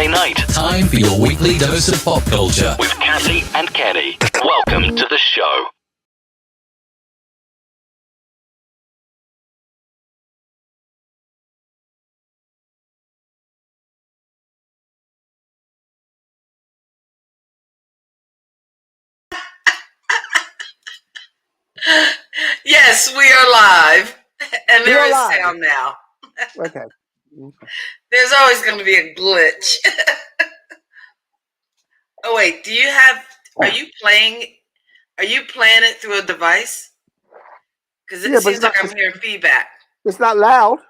Wednesday night. Time for your weekly dose of pop culture with Cassie and Kenny. Welcome to the show. Yes, we are live, and there is sound now. Okay. There's always going to be a glitch. Oh wait, are you playing it through a device? Because it seems like I'm hearing feedback. It's not loud.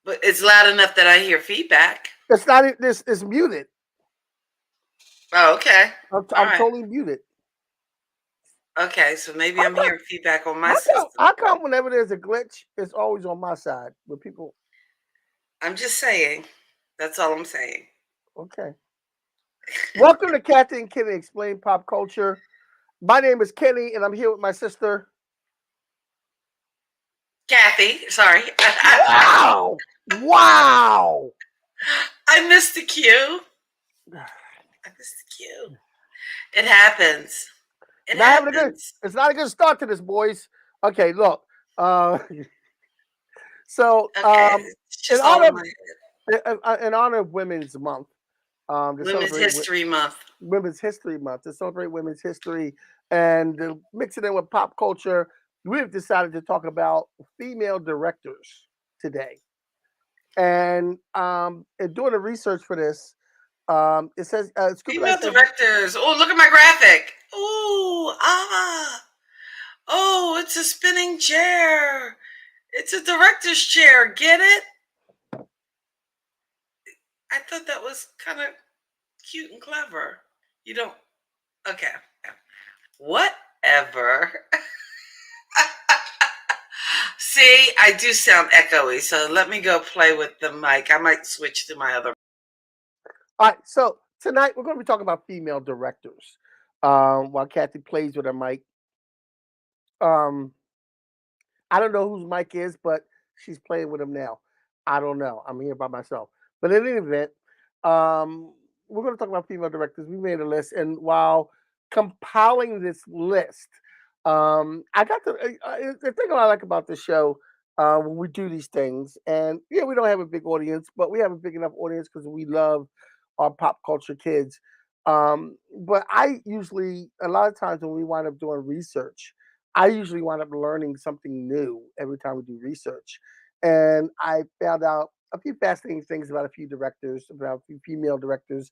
But it's loud enough that I hear feedback. It's not. It's muted. Oh, okay. I'm totally muted. Okay, so maybe I'm hearing feedback on my system. How come whenever there's a glitch, it's always on my side with people? I'm just saying. That's all I'm saying. Okay. Welcome to Kathy and Kenny Explain Pop Culture. My name is Kenny, and I'm here with my sister. Kathy, sorry. Wow! I missed the cue. It happens. It happens. It's not a good start to this, boys. Okay, look. So, in honor of Women's Month, Women's History Month. Women's History Month, to celebrate women's history and mix it in with pop culture, we've decided to talk about female directors today. And in doing the research for this, it says female directors. Oh, look at my graphic. Oh, it's a spinning chair. It's a director's chair. Get it? I thought that was kind of cute and clever. You don't? Okay. Whatever. See, I do sound echoey, so let me go play with the mic. I might switch to my other. All right, so tonight we're going to be talking about female directors. While Kathy plays with her mic. I don't know whose mic is, but she's playing with him now. I don't know. I'm here by myself. But in any event, we're going to talk about female directors. We made a list, and while compiling this list, I got the thing I like about this show when we do these things, and yeah, we don't have a big audience, but we have a big enough audience because we love our pop culture kids. But I usually, a lot of times when we wind up doing research, I usually wind up learning something new every time we do research. And I found out a few fascinating things about a few directors, about a few female directors.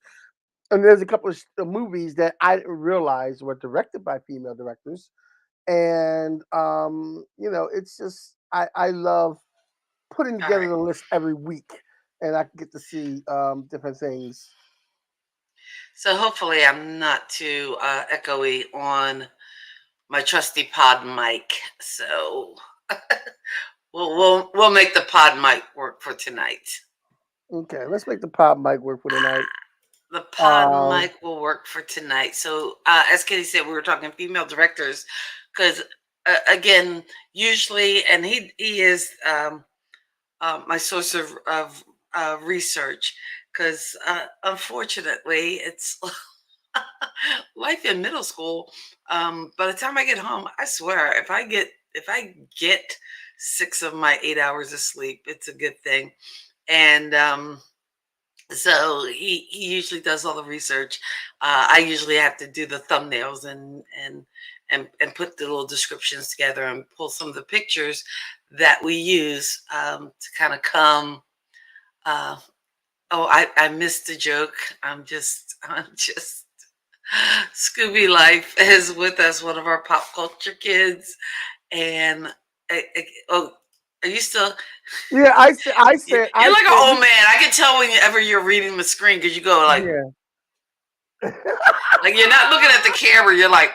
And there's a couple of movies that I didn't realize were directed by female directors. And, it's just, I love putting together the list every week. And I can get to see different things. So hopefully I'm not too echoey on my trusty pod mic. So we'll make the pod mic work for tonight. Okay, let's make the pod mic work for tonight. The pod mic will work for tonight. So as Kenny said, we were talking female directors because again, usually, and he is my source of research because unfortunately it's life in middle school. By the time I get home, I swear, if I get 6 of my 8 hours of sleep, it's a good thing. And so he usually does all the research. I usually have to do the thumbnails and put the little descriptions together and pull some of the pictures that we use to kind of come. I missed the joke. I'm just Scooby Life is with us, one of our pop culture kids. And are you still? Yeah, I said. You're like an old man. I can tell whenever you're reading the screen because you go like, yeah. Like you're not looking at the camera. You're like,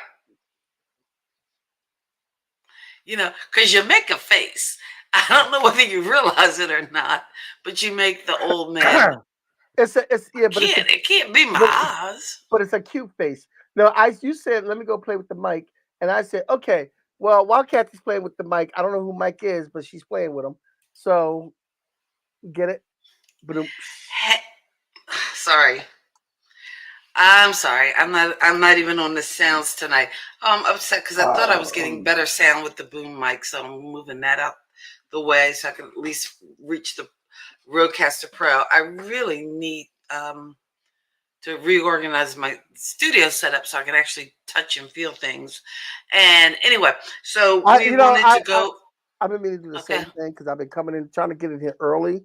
because you make a face. I don't know whether you realize it or not, but you make the old man. It can't be my eyes. But it's a cute face. No, you said, let me go play with the mic. And I said, okay, well, while Kathy's playing with the mic, I don't know who Mike is, but she's playing with him. So, get it? But Hey, sorry. I'm sorry. I'm not even on the sounds tonight. I'm upset because I thought I was getting better sound with the boom mic, so I'm moving that out the way so I can at least reach the Rodecaster Pro. I really need to reorganize my studio setup so I can actually touch and feel things. And anyway, so we wanted to go. I've been meaning to do the Okay. same thing because I've been coming in trying to get in here early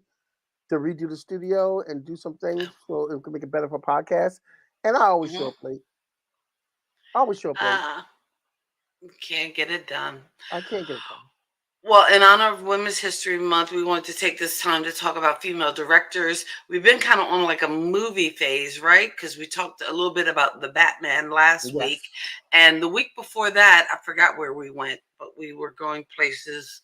to redo the studio and do some things so it can make it better for podcasts. And I always show Mhm. up late. I always show up late. Can't get it done. I can't get it done. Well, in honor of Women's History Month, we wanted to take this time to talk about female directors. We've been kind of on like a movie phase, right? Because we talked a little bit about the Batman last Yes. week. And the week before that, I forgot where we went, but we were going places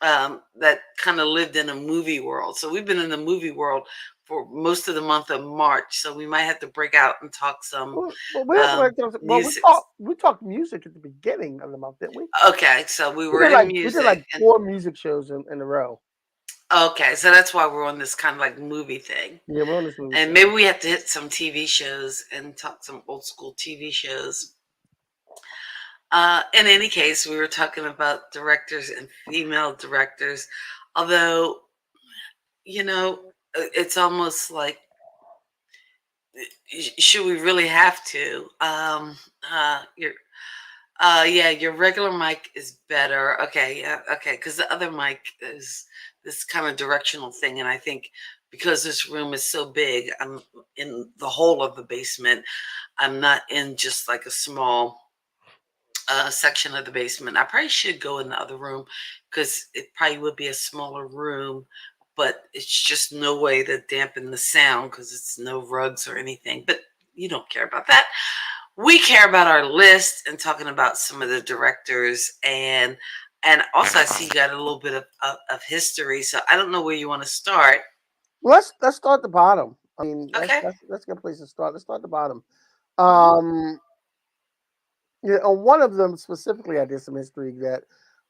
that kind of lived in a movie world. So we've been in the movie world for most of the month of March. So we might have to break out and talk some Well, we have to music. we talked music at the beginning of the month, didn't we? Okay, so we were in We did like music. 4 music shows in a row. Okay, so that's why we're on this kind of like movie thing. Yeah, we're on this movie. And maybe we have to hit some TV shows and talk some old school TV shows. In any case, we were talking about directors and female directors. Although, it's almost like, should we really have to? Your regular mic is better. Okay, yeah, okay, because the other mic is this kind of directional thing, and I think because this room is so big, I'm in the whole of the basement. I'm not in just like a small section of the basement. I probably should go in the other room because it probably would be a smaller room, but it's just no way to dampen the sound because it's no rugs or anything. But you don't care about that. We care about our list and talking about some of the directors and also I see you got a little bit of history. So I don't know where you want to start. Well, let's start the bottom. I mean, Okay. that's a good place to start. Let's start the bottom. Mhm. Yeah, on one of them specifically, I did some history that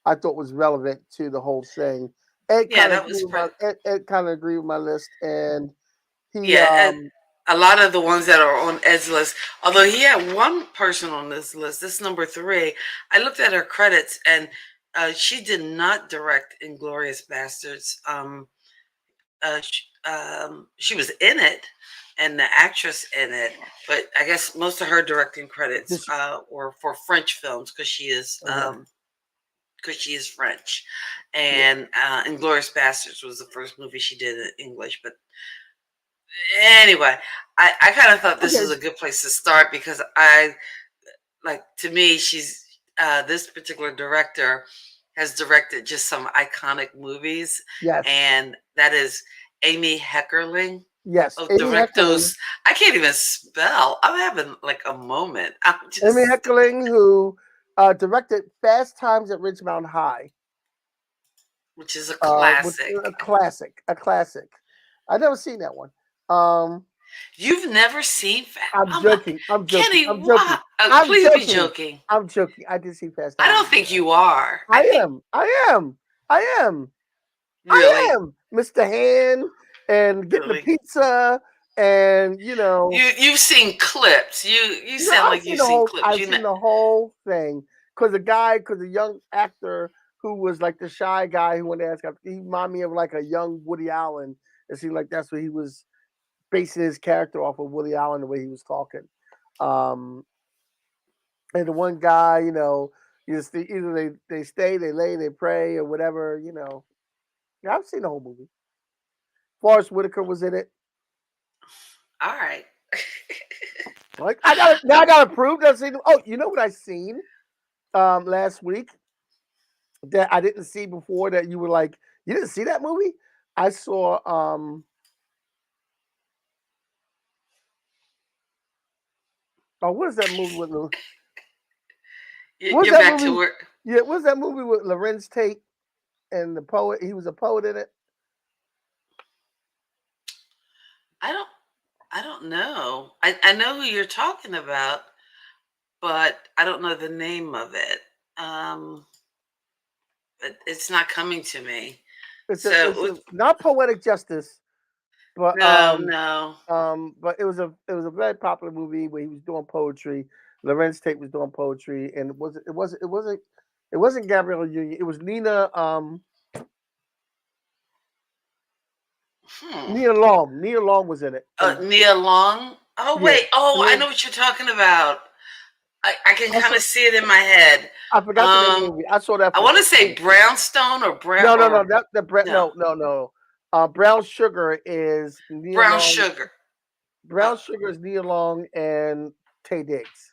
I thought was relevant to the whole thing. Ed Yeah, kind of that agreed was with my Ed kind of agreed with my list, and he yeah, and a lot of the ones that are on Ed's list. Although he had one person on this list, this number 3. I looked at her credits, and she did not direct Inglorious Bastards. She was in it, and the actress in it, but I guess most of her directing credits This, were for French films because okay, she is French, yeah, and Inglorious Bastards was the first movie she did in English, but anyway, I kind of thought this okay, was a good place to start because I like to me she's this particular director has directed just some iconic movies, yes, and that is Amy Heckerling. yes. Oh, Amy Heckerling, directos. I can't even spell. I'm having like a moment. I'm Amy just, Heckerling, who directed Fast Times at Ridgemount High, which is a which classic. is a classic. I've never seen that one. Um, You've never seen I'm oh my, joking. I'm joking. Kenny, I'm joking. why? I'm Please be joking. joking. I'm joking. I did see Fast I Times. don't think you are. I I think am. I am. I am. I really, am. Mr. Hand and getting the really. pizza and You've seen clips. You sound like you've seen clips. I've seen the whole thing because the young actor who was like the shy guy who went to ask, he reminded me of like a young Woody Allen. It seemed like that's what he was basing his character off of Woody Allen, the way he was talking. Um, and the one guy, either they stay, they lay, they pray, or whatever. Yeah, I've seen the whole movie. Forrest Whitaker was in it. All right. Like I got to prove that I've seen. Oh, you know what I seen last week that I didn't see before that you were like, you didn't see that movie? I saw what is that movie with what's You're that back to movie? work. Yeah, what's that movie with Lorenz Tate and the poet? He was a poet in it. I don't. I don't know. I know who you're talking about, but I don't know the name of it. Um, it's not coming to me. It's So not poetic justice. But No. but it was a very popular movie where he was doing poetry. Lorenz Tate was doing poetry, and it wasn't Gabrielle Union. It was Nina Hmm. Nia Long. Nia Long was in it, and Nia Long. Oh yeah, wait. Oh, I Nia, know what you're talking about. I can I kind saw, of see it in my head. I forgot the name of the Um, movie. I saw that I for the want to first say time. brownstone or brown No, or that the no no, no, no. Brown Sugar is Nia brown Long. sugar. Uh, Brown Sugar is Nia Long and Tay Diggs.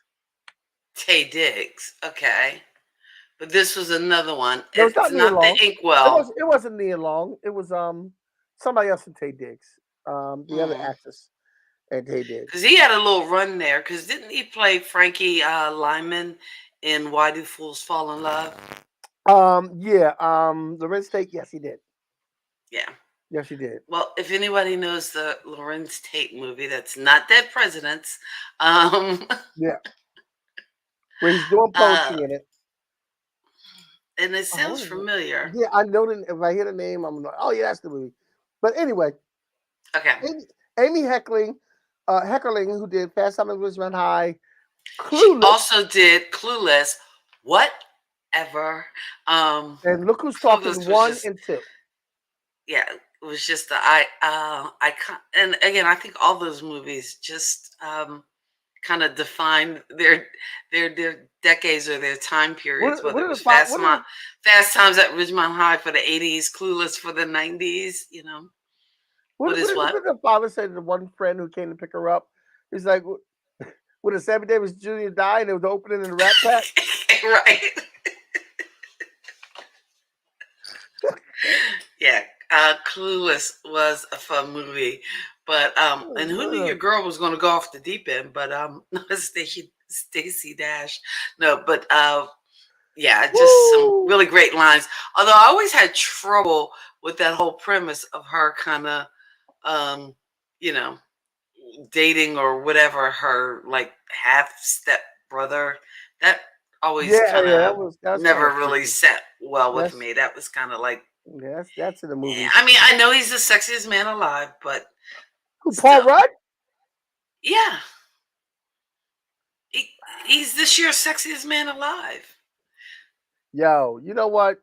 Tay Diggs. Okay, but this was another one. No, it's It's not Nia not the Long. It Inkwell. was it wasn't Nia Long. It was somebody else in Tay Diggs. The other Because actress and Tay Diggs. he had a little run there. Because didn't he play Frankie Lyman in Why Do Fools Fall in Love? Yeah. Lorenz Tate. Yes, he did. Yeah. Yes, he did. Well, if anybody knows the Lorenz Tate movie, that's not Dead Presidents. Um, Yeah, where he's doing uh, poetry in it. and it Oh, sounds what is it? familiar. Yeah, I know that if I hear the name, I'm like, oh yeah, that's the movie. But anyway, Okay. Amy Heckerling, who did Fast Time at Ridgemont High, She Clueless, also did Clueless. Whatever. and Look Who's Talking Clueless was 1 just, and 2. yeah, it was just the and again, I think all those movies just kind of define their decades or their time periods. What Whether it are was the five? What are the Fast Times at Ridgemont High for the '80s, Clueless for the '90s. What is what? what did the father say to the one friend who came to pick her up? He's like, when the Sammy Davis Jr. died, and it was the opening in the Rat Pack. Right. Yeah. Clueless was a fun movie, but and who knew your girl was going to go off the deep end? But Stacy Dash, no, but yeah, just some Woo! really great lines. Although I always had trouble with that whole premise of her kind of, um, you know, dating or whatever her like half step brother. That always Yeah, kind yeah, of that's kind never of really creepy. set well with That's me. That was kind of like, that's in the movie. I mean, I know he's the sexiest man alive, but Who, Paul still, Rudd? yeah, he, he's this year's sexiest man alive. Yo, you know what?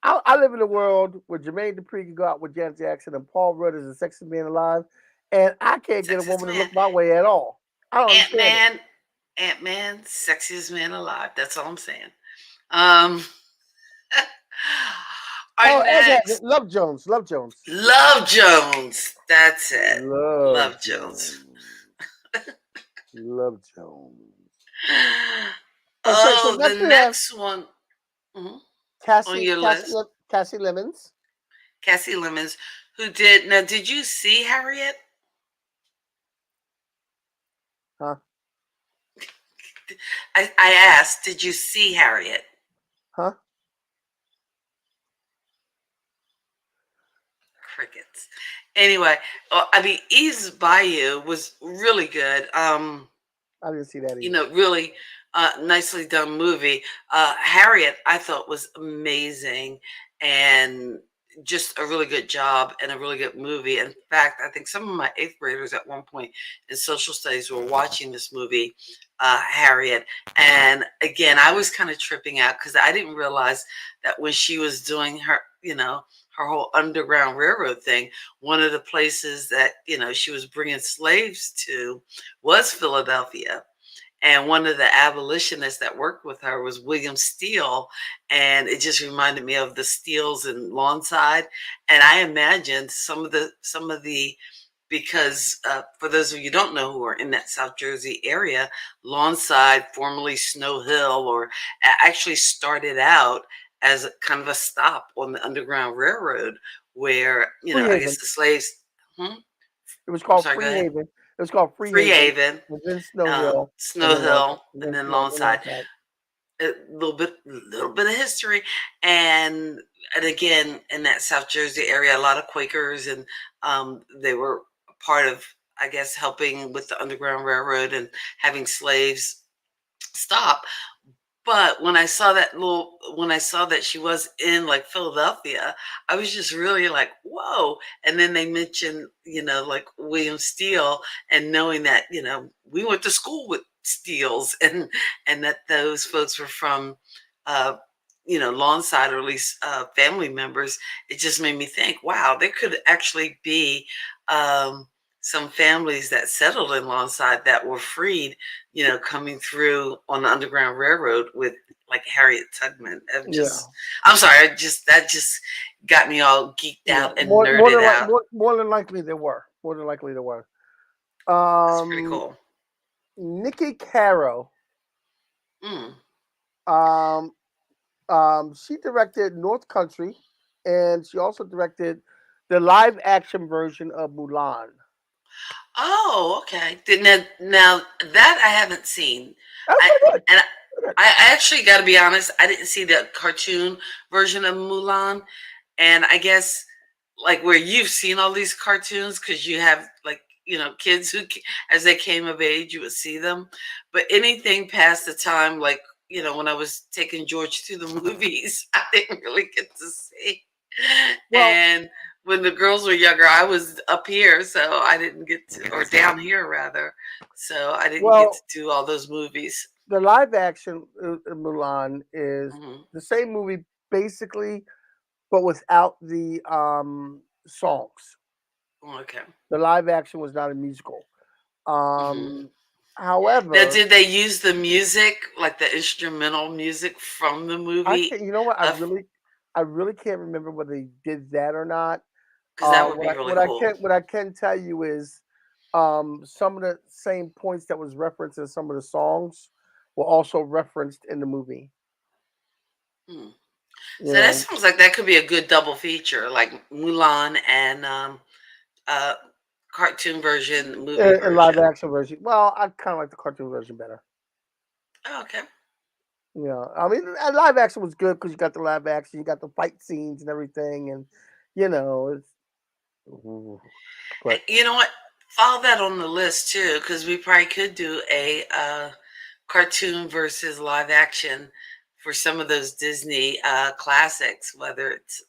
I live in a world where Jermaine Dupri can go out with Janet Jackson and Paul Rudd is the sexiest man alive, and I can't get a Sexiest woman to man. look my way at all. I don't Ant understand it. Man, Ant Man, sexiest man alive. That's all I'm saying. Um, our Oh, next, Love Jones. Love Jones. Love Jones. That's it. Love Love Jones. Jones. Love Jones. So Oh, the next we have next one on Cassie your Cassie list, Cassie Lemons. Cassie Lemons, who did. Now, did you see Harriet? Huh? I asked, did you see Harriet? Huh? Crickets. Anyway, I mean, Eve's Bayou was really good. I didn't see that either. Really nicely done movie. Harriet, I thought was amazing and just a really good job and a really good movie. In fact, I think some of my eighth graders at one point in social studies were watching this movie, Harriet. And again, I was kind of tripping out because I didn't realize that when she was doing her, her whole Underground Railroad thing, one of the places that, she was bringing slaves to was Philadelphia. And one of the abolitionists that worked with her was William Steele. And it just reminded me of the Steeles in Lawnside. And I imagined because for those of you who don't know who are in that South Jersey area, Lawnside, formerly Snow Hill, or actually started out as a kind of a stop on the Underground Railroad where, Free I guess Haven. the slaves, hmm? It was I'm called sorry, go Free ahead. Haven. It was called Free Free Haven. Haven, And then Snow Hill. And Snow then Lawnside. Hill, and then Lawnside. Lawnside. A little bit of history, and again in that South Jersey area, a lot of Quakers, and they were part of, I guess, helping with the Underground Railroad and having slaves stop. But when I saw that she was in like Philadelphia, I was just really like, whoa. And then they mentioned, like William Steele, and knowing that, we went to school with Steeles, and that those folks were from, uh, Lawnside, or at least family members, it just made me think, wow, there could actually be um, some families that settled in Lawnside that were freed, coming through on the Underground Railroad with like Harriet Tubman. Yeah, I'm sorry, that just got me all geeked yeah. out and nerded out. More than likely they were. More than likely they were. That's pretty Um, cool. Nikki Caro. Mm. Um, she directed North Country, and she also directed the live action version of Mulan. Oh, okay. Now that I haven't seen, That's I pretty good. and Pretty good. I actually got to be honest, I didn't see the cartoon version of Mulan. And I guess like where you've seen all these cartoons because you have like, kids as they came of age, you would see them. But anything past the time, like, when I was taking George to the movies, I didn't really get to see. Well, And when the girls were younger, I was up here, so I didn't get to, or down here rather. So I didn't get to well, do all those movies. the live action Mulan is Hmm. the same movie basically, but without the songs. Okay. The live action was not a musical. Hmm. Um, Now, however, did they use the music, like the instrumental music from the I movie? can you know what Of I really can't remember whether they did that or not. Because that would be really cool. What I can tell you is some of the same points that was referenced in some of the songs were also referenced in the movie. Hmm. You So that know, sounds like that could be a good double feature, like Mulan and uh, cartoon version, movie in live version. action version. Well, I kind of like the cartoon version better. Oh, okay. Yeah, I mean, live action was good because you got the live action, you got the fight scenes and everything, and it's. Ooh, And but you know what? Follow that on the list too, because we probably could do a cartoon versus live action for some of those Disney classics, whether it's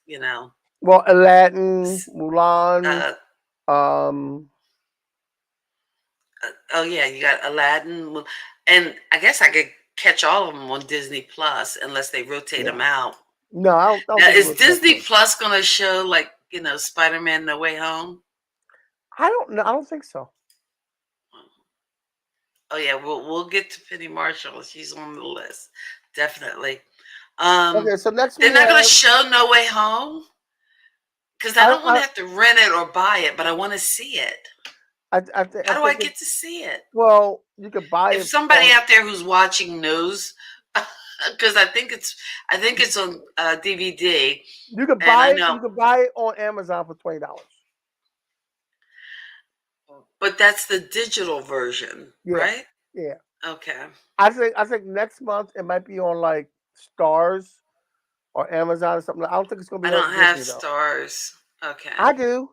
well, Aladdin, s- Mulan, uh, um, oh yeah, you got Aladdin, and I guess I could catch all of them on Disney Plus unless they rotate them yeah. out. No, I don't Now, think it is was that Disney good. Plus going to show like Spider Man No Way Home? I don't know. I don't think so. Oh yeah, we'll get to Penny Marshall. She's on the list, definitely. Okay, so next They're we not going to have. show No Way Home because I don't want I to have to rent it or buy it, but I want to see it. I How do I think it. get to see it? Well, you could buy If it somebody on. out there who's watching knows, because I think it's on DVD, and I know, You could buy it on Amazon for $20. but that's the digital version, Yeah, right? yeah. Okay. I think next month it might be on like Stars or Amazon or something. I don't think it's gonna I be on don't have Disney though. stars. Okay. I do.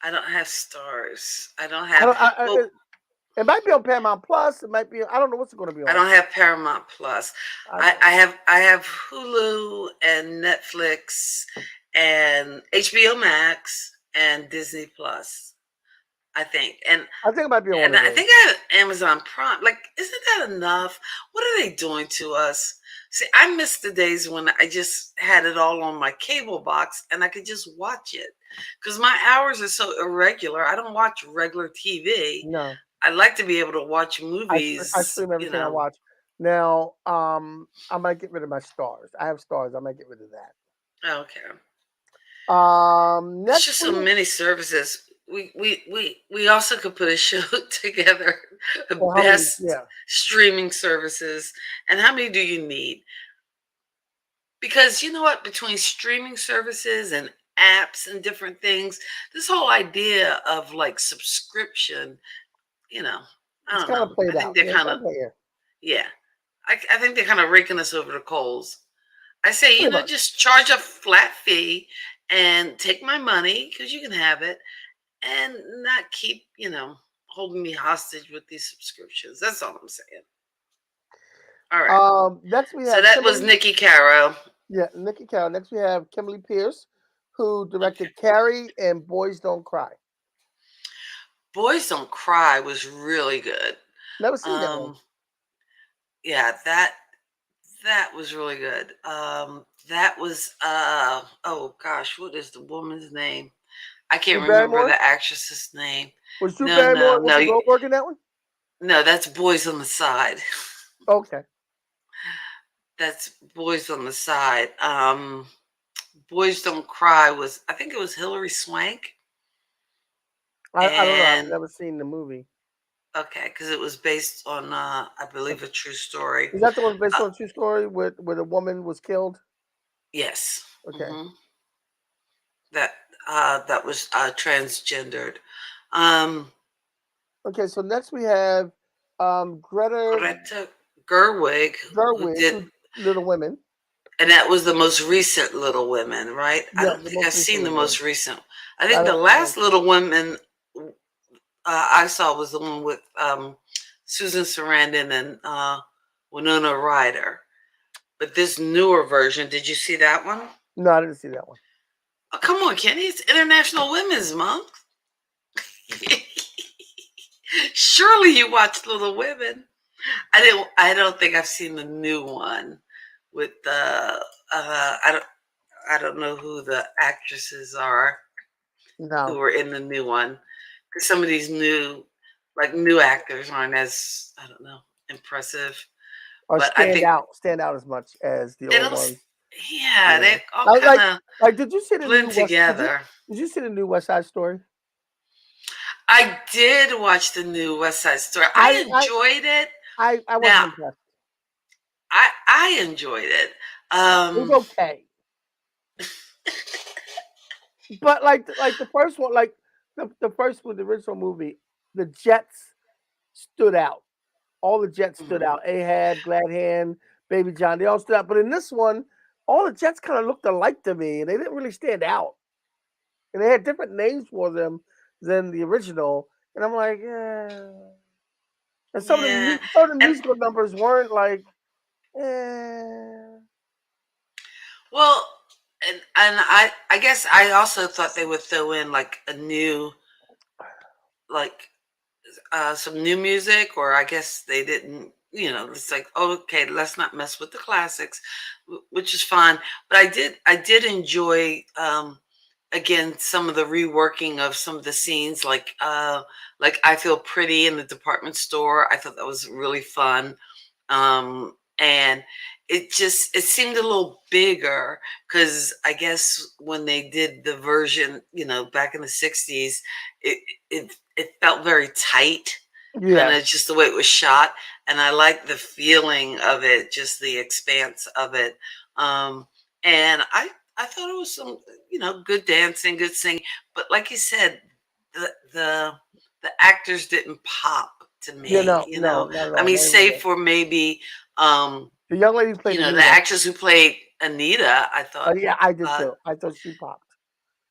I don't have stars. I don't I have don't. well, It might be on Paramount Plus. It might be. I don't know what's it going to be I on. don't have Paramount Plus. I I, do. I have I have Hulu and Netflix and HBO Max and Disney Plus, I think. And I think it might be on one and of I those. think I have Amazon Prime. Like, isn't that enough? What are they doing to us? See, I miss the days when I just had it all on my cable box and I could just watch it. Because my hours are so irregular. I don't watch regular TV. No, I like to be able to watch I movies, stream everything I watch. Now, I might get rid of my Stars. I have Stars. I might get rid of that. Okay. It's Next just so we. many services. We also could put a show together, the Well, how many? best Yeah, streaming services. And how many do you need? Because you know what, between streaming services and apps and different things, this whole idea of like subscription, you know, I it's don't kind know. of played I think out. they're Yeah, it's kind kind of, of played. Yeah, yeah, I think they're kind of raking us over the coals. I say, pretty much. just charge a flat fee and take my money because you can have it, and not keep, holding me hostage with these subscriptions. That's all I'm saying. All right. Next we So have that was Kimberly. Nikki Caro. Yeah, Nikki Carroll. Next we have Kimberly Pierce, who Okay. directed Carrie and Boys Don't Cry. Boys Don't Cry was really good. Never seen that one. Yeah, that was really good. That was oh gosh, what is the woman's name? I can't Drew remember Barrymore? the actress's name. Was Drew No, Barrymore no, and no, Whoopi Goldberg in that one? no. That's Boys on the Side. Okay. That's Boys on the Side. Boys Don't Cry was, I think it was Hilary Swank, I don't know. I've and never seen the movie. okay, because it was based on I believe a true story. Is that the one based Uh, on a true story where the woman was killed? yes. Okay. That that was transgendered. Um, Okay, so next we have Greta Greta Gerwig, who Gerwig, did, who Little Women. and that was the most recent Little Women, right? I Yeah, don't the think I've most recent seen the Little Women. most recent. I I think the don't last Little Women I saw was the one with Susan Sarandon and Winona Ryder. But this newer version, did you see that one? No, I didn't see that one. Oh, come on, Kenny! It's International Women's Month. Surely you watched Little Women. I didn't. I don't think I've seen the new one with the. I don't. I don't know who the actresses are who No. were in the new one, because some of these new actors aren't as, I don't know, impressive. Or But I think stand out as much as the they old don't. ones. Yeah, Yeah. they all kind Like of did you see the new blend West together. did you see the new West Side Story? I did watch the new West Side Story. I I enjoyed it. I wasn't Now, impressed. I enjoyed it. It was okay. But like the first one, like the first one, the original movie, the Jets stood out. All the Jets stood Mhm. out. Ahab, Glad Hand, Baby John, they all stood out. But in this one, all the Jets kind of looked alike to me, and they didn't really stand out. And they had different names for them than the original. And I'm like, yeah. And Yeah, some of the and musical numbers weren't like, eh. well, and I guess I also thought they would throw in like a new, like some new music, or I guess they didn't. It's like, oh, okay, let's not mess with the classics, which is fine. But I did enjoy, again, some of the reworking of some of the scenes, like I Feel Pretty in the department store. I thought that was really fun. And it seemed a little bigger, because I guess when they did the version, back in the 60s, it felt very tight, kind of Yes. just the way it was shot. And I like the feeling of it, just the expanse of it. And I thought it was some, good dancing, good singing. But like you said, the the the actors didn't pop to Yeah, me. no, no, not at I all. mean, Not even save that. for maybe, The young lady who played the Anita. actress who played Anita. I thought, Yeah, I did uh, too. I thought she popped.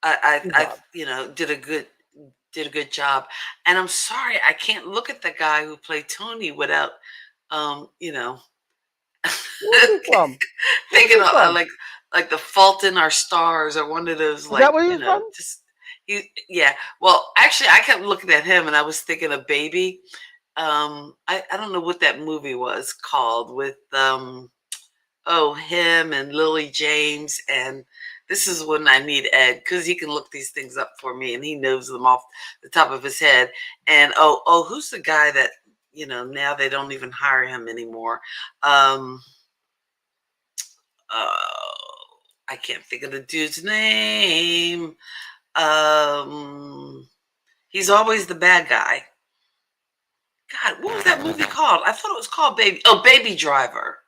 She I popped. did a good job. And I'm sorry, I can't look at the guy who played Tony without, um, you know, Where's he from? Where's thinking he of, from? like the Fault in Our Stars, or one of those, Is that like, where he's from? just yeah. Well, actually, I kept looking at him and I was thinking of Baby. I don't know what that movie was called, with him and Lily James. And this is when I need Ed, because he can look these things up for me and he knows them off the top of his head. And who's the guy that, now they don't even hire him anymore? Um, I can't think of the dude's name. Um, he's always the bad guy. God, what was that movie called? I thought it was called Baby Driver.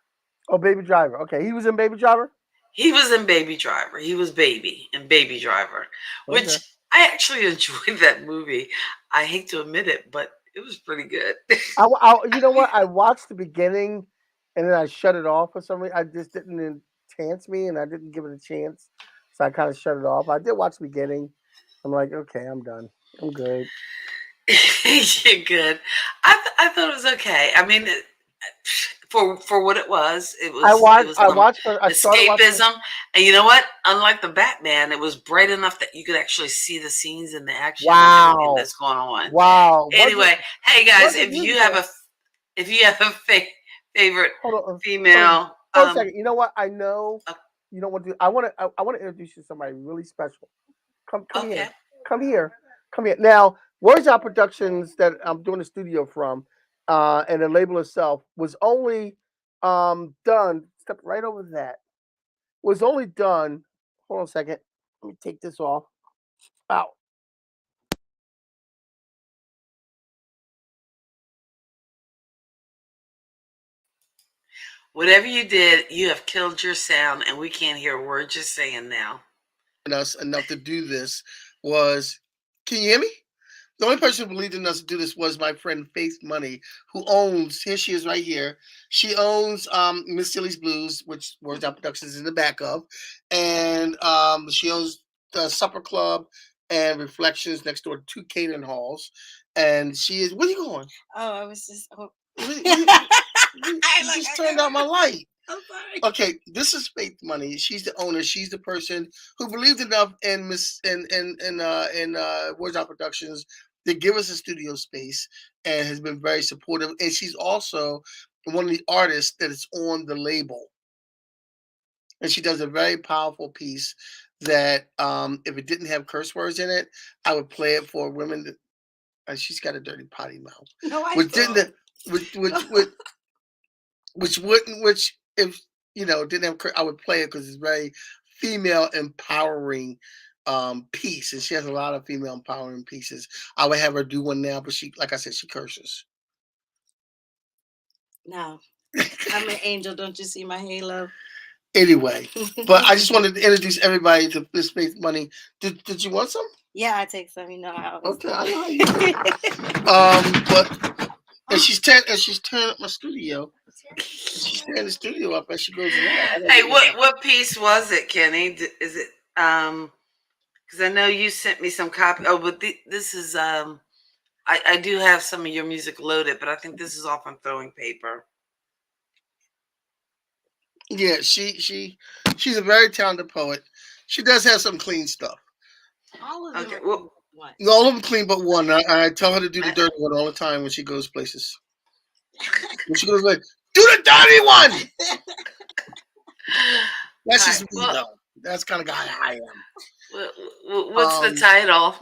Oh, Baby Driver. Okay, he was in Baby Driver. He was in Baby Driver. He was Baby in Baby Driver, Okay. which I actually enjoyed that movie. I hate to admit it, but it was pretty good. You know what? I watched the beginning, and then I shut it off for some reason. I just didn't enhance me, and I didn't give it a chance, so I kind of shut it off. I did watch the beginning. I'm like, okay, I'm done. I'm good. You're good. I thought it was okay. I mean, for what it was. It I was watched. I watched. I started watching. escapism, and you know what? Unlike the Batman, it was bright enough that you could actually see the scenes and the action and everything Wow. that's going on. Wow. Anyway, hey guys, Wasn't if you have musical. a favorite Hold on. Hold on. female, Hold on a second. You know what? I know uh, you don't want to. I want to introduce you to somebody really special. Come okay, here. Come here. Come here. Now, Words Out Productions that I'm doing the studio from, and the label itself was only done. Step right over that. Was only done. Hold on a second. Let me take this off. Out. whatever you did, you have killed your sound, and we can't hear a word you're saying now. Us enough to do this was. Can you hear me? The only person who believed in us to do this was my friend Faith Money, who owns. Here she is, right here. She owns Miss Silly's Blues, which Words Out Productions is in the back of, and she owns the Supper Club and Reflections next door to two catering halls. And she is. Where are you going? Oh, I was just. Oh. You just turned out my light. I'm sorry. Okay, this is Faith Money. She's the owner. She's the person who believed enough in Words Out Productions to give us a studio space and has been very supportive. And she's also one of the artists that is on the label. And she does a very powerful piece that if it didn't have curse words in it, I would play it for women that she's got a dirty potty mouth. No, I Which don't. didn't which if didn't have I would play it because it's very female empowering piece, and she has a lot of female empowering pieces. I would have her do one now, but she, like I said, she curses. No, I'm an angel. Don't you see my halo? Anyway, but I just wanted to introduce everybody to Miss Faith Money. Did you want some? Yeah, I take some. You know I always Okay, do. I know how you do. But and she's tearing up my studio. She's tearing the studio up as she goes along. Hey, what piece was it, Kenny? Is it because I know you sent me some copy. Oh, but this is I do have some of your music loaded, but I think this is off on Throwing Paper. Yeah, she's a very talented poet. She does have some clean stuff. All of them Okay, are well, clean but one. All of them clean but one. I tell her to do the dirty one all the time when she goes places. When she goes like, do the dirty one. That's just me, though. That's kind of guy I am. What's the title?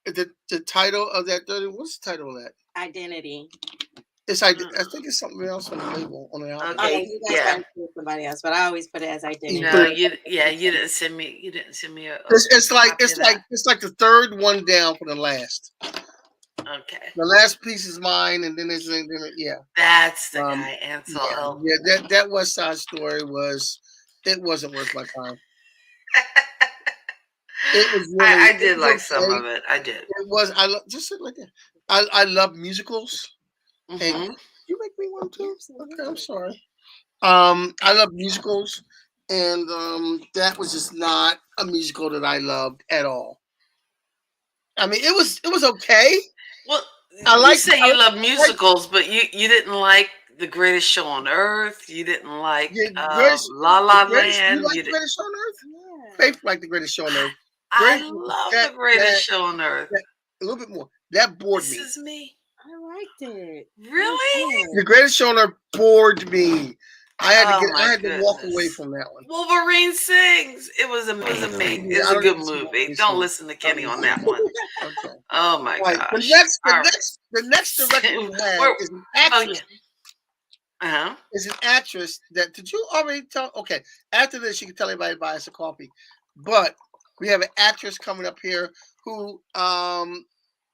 The title of that dirty. What's the title of that? Identity. It's I think it's something else on the label on the album. Okay, you guys yeah. might see somebody else, but I always put it as identity. No, you didn't send me. You didn't send me a. It's like copy of that. it's like the third one down from the last. Okay. The last piece is mine, and then there's yeah. That's the guy, Ansel. Yeah, that West Side Story wasn't worth my time. It was really, I did like some of it. I did. It was. Just sit like that. I love musicals. Mm-hmm. And you make me one too. Okay, I'm sorry. I love musicals, and that was just not a musical that I loved at all. I mean, it was okay. Well, you say you love musicals, but you didn't like The Greatest Show on Earth. You didn't like La La Land. You like The Greatest Show on Earth? Yeah. Faith liked The Greatest Show on Earth. I love The Greatest Show on Earth. A little bit more. That bored me. This is me. I liked it. Really? The Greatest Show on Earth bored me. I had to walk away from that one. Wolverine sings. It was amazing. It's a good movie. Don't listen to Kenny on that one. Okay. Oh my gosh. The next director we have is an actress. Is an actress that did you already tell? Okay. After this, you can tell everybody to buy us a coffee. But we have an actress coming up here who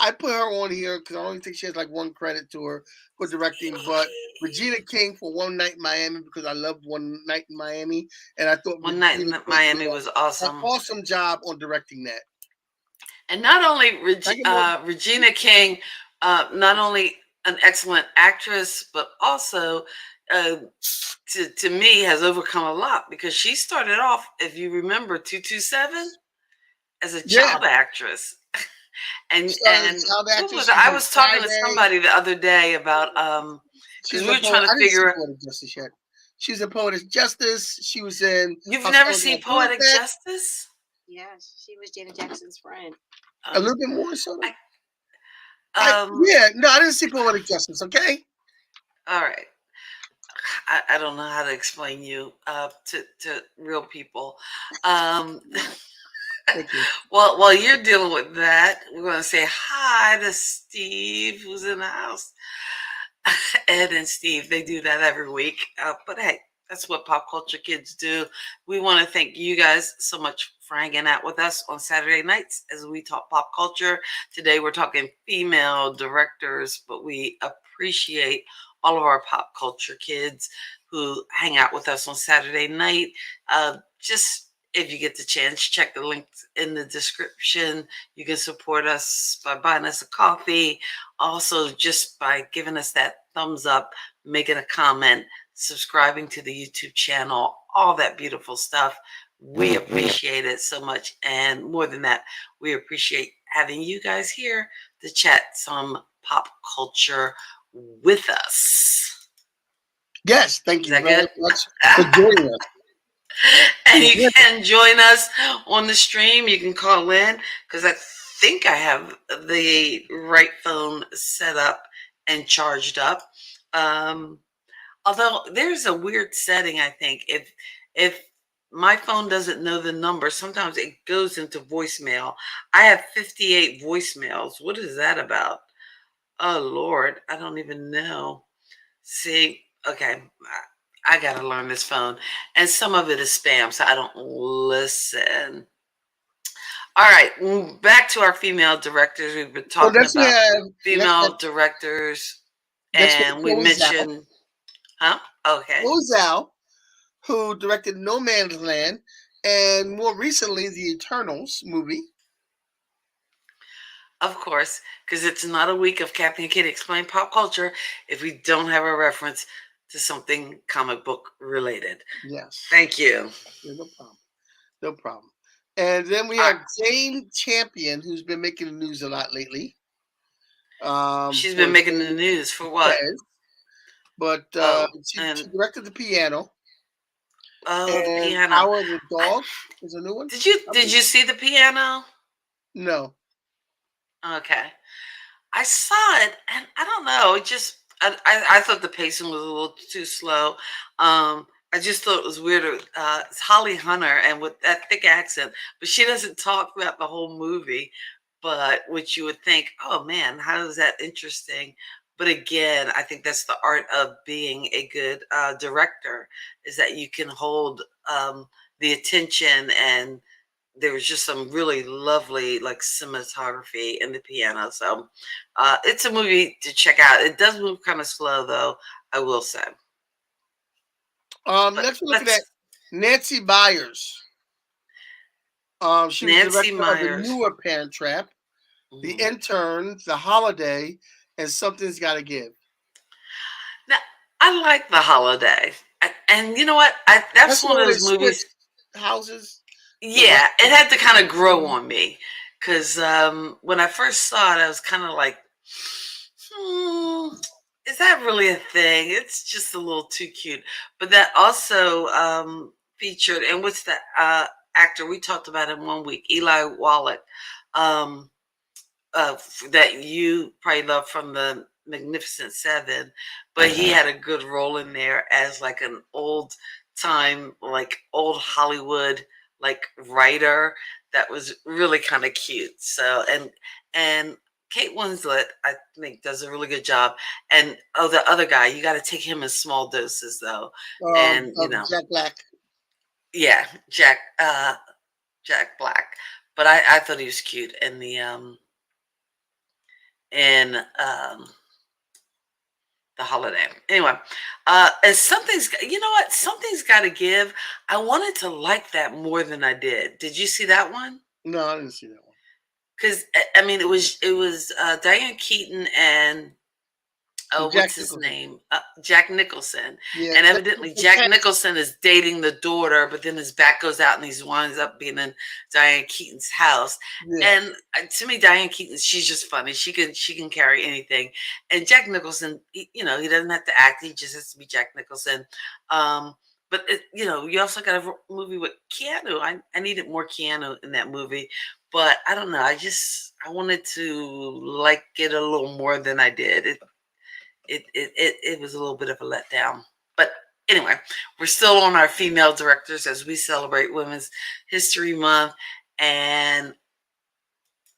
I put her on here because I only think she has like one credit to her for directing. But Regina King for One Night in Miami, because I loved One Night in Miami, and I thought One Night in Miami was awesome. An awesome job on directing that. And not only Regina King, not only an excellent actress, but also to me has overcome a lot, because she started off, if you remember, 227 as a child actress. And I was talking to somebody the other day about because we were trying to I didn't see figure. Poetic Justice yet. She's in Poetic Justice. She was in. You've How never Stars seen Won't Prove Poetic That. Justice? Yes, she was Janet Jackson's friend. A little bit more, sort of. Um, No, I didn't see Poetic Justice. Okay. all right. I don't know how to explain you to real people. Um, Thank you. well, while you're dealing with that, we're going to say hi to Steve, who's in the house. Ed and Steve, they do that every week. But hey, that's what Pop Culture Kids do. We want to thank you guys so much for hanging out with us on Saturday nights as we talk pop culture. Today we're talking female directors, but we appreciate all of our pop culture kids who hang out with us on Saturday night. Just if you get the chance, check the links in the description. You can support us by buying us a coffee. Also, just by giving us that thumbs up, making a comment, subscribing to the YouTube channel, all that beautiful stuff. We appreciate it so much. And more than that, we appreciate having you guys here to chat some pop culture with us. Yes, thank you Is that very good? much for joining us. And you can join us on the stream. You can call in because I think I have the right phone set up and charged up. Although there's a weird setting, I think if my phone doesn't know the number, sometimes it goes into voicemail. I have 58 voicemails. What is that about? Oh Lord, I don't even know. See, okay, I gotta learn this phone, and some of it is spam, so I don't listen. All right, back to our female directors. We've been So talking about female directors, next we have and we Chloe Zhao. mentioned, huh? Okay, Chloe Zhao, who directed No Man's Land and more recently the Eternals movie. of course, because it's not a week of Captain Kid Explain Pop Culture if we don't have a reference to something comic book related. Yes. Thank you. Yeah, no problem. No problem. And then we have Jane Champion, who's been making the news a lot lately. She's been making the news for what? But she directed The Piano. The Piano. Power of the Dog is a new one. Did you see The Piano? No. Okay. I saw it, and I don't know. It just I thought the pacing was a little too slow. I just thought it was weird. It's Holly Hunter, and with that thick accent, but she doesn't talk throughout the whole movie. But which you would think, oh man, how is that interesting? But again, I think that's the art of being a good director, is that you can hold the attention, and there was just some really lovely like cinematography in The Piano. So it's a movie to check out. It does move kind of slow though, I will say. Next we're looking at Nancy Byers. She was Nancy director of the Myers. newer Parent Trap, The Intern, The Holiday, and Something's Gotta Give. Now, I like The Holiday. And you know what? That's one of those movies. Houses. Yeah, it had to kind of grow on me. Because when I first saw it, I was kind of like, is that really a thing? It's just a little too cute. But that also featured, and what's the actor we talked about in 1 week, Eli Wallach, that you probably love from the Magnificent Seven, but he had a good role in there as like an old time, like old Hollywood, like writer that was really kind of cute. So and Kate Winslet, I think, does a really good job. And the other guy, you got to take him in small doses though. And you know, Jack Black. Yeah, Jack Black. But I thought he was cute in the The Holiday. Anyway, and something's got to give. I wanted to like that more than I did. Did you see that one? No, I didn't see that one. Because I mean, it was Diane Keaton and Oh, Jack what's his Nicholson. name? Jack Nicholson. Yeah, And evidently, Jack Nicholson is dating the daughter, but then his back goes out and he winds up being in Diane Keaton's house. Yeah. And to me, Diane Keaton, she's just funny. She can carry anything. And Jack Nicholson, he doesn't have to act. He just has to be Jack Nicholson. But you also got a movie with Keanu. I needed more Keanu in that movie, but I don't know. I wanted to like it a little more than I did. It was a little bit of a letdown. But anyway, we're still on our female directors as we celebrate Women's History Month. And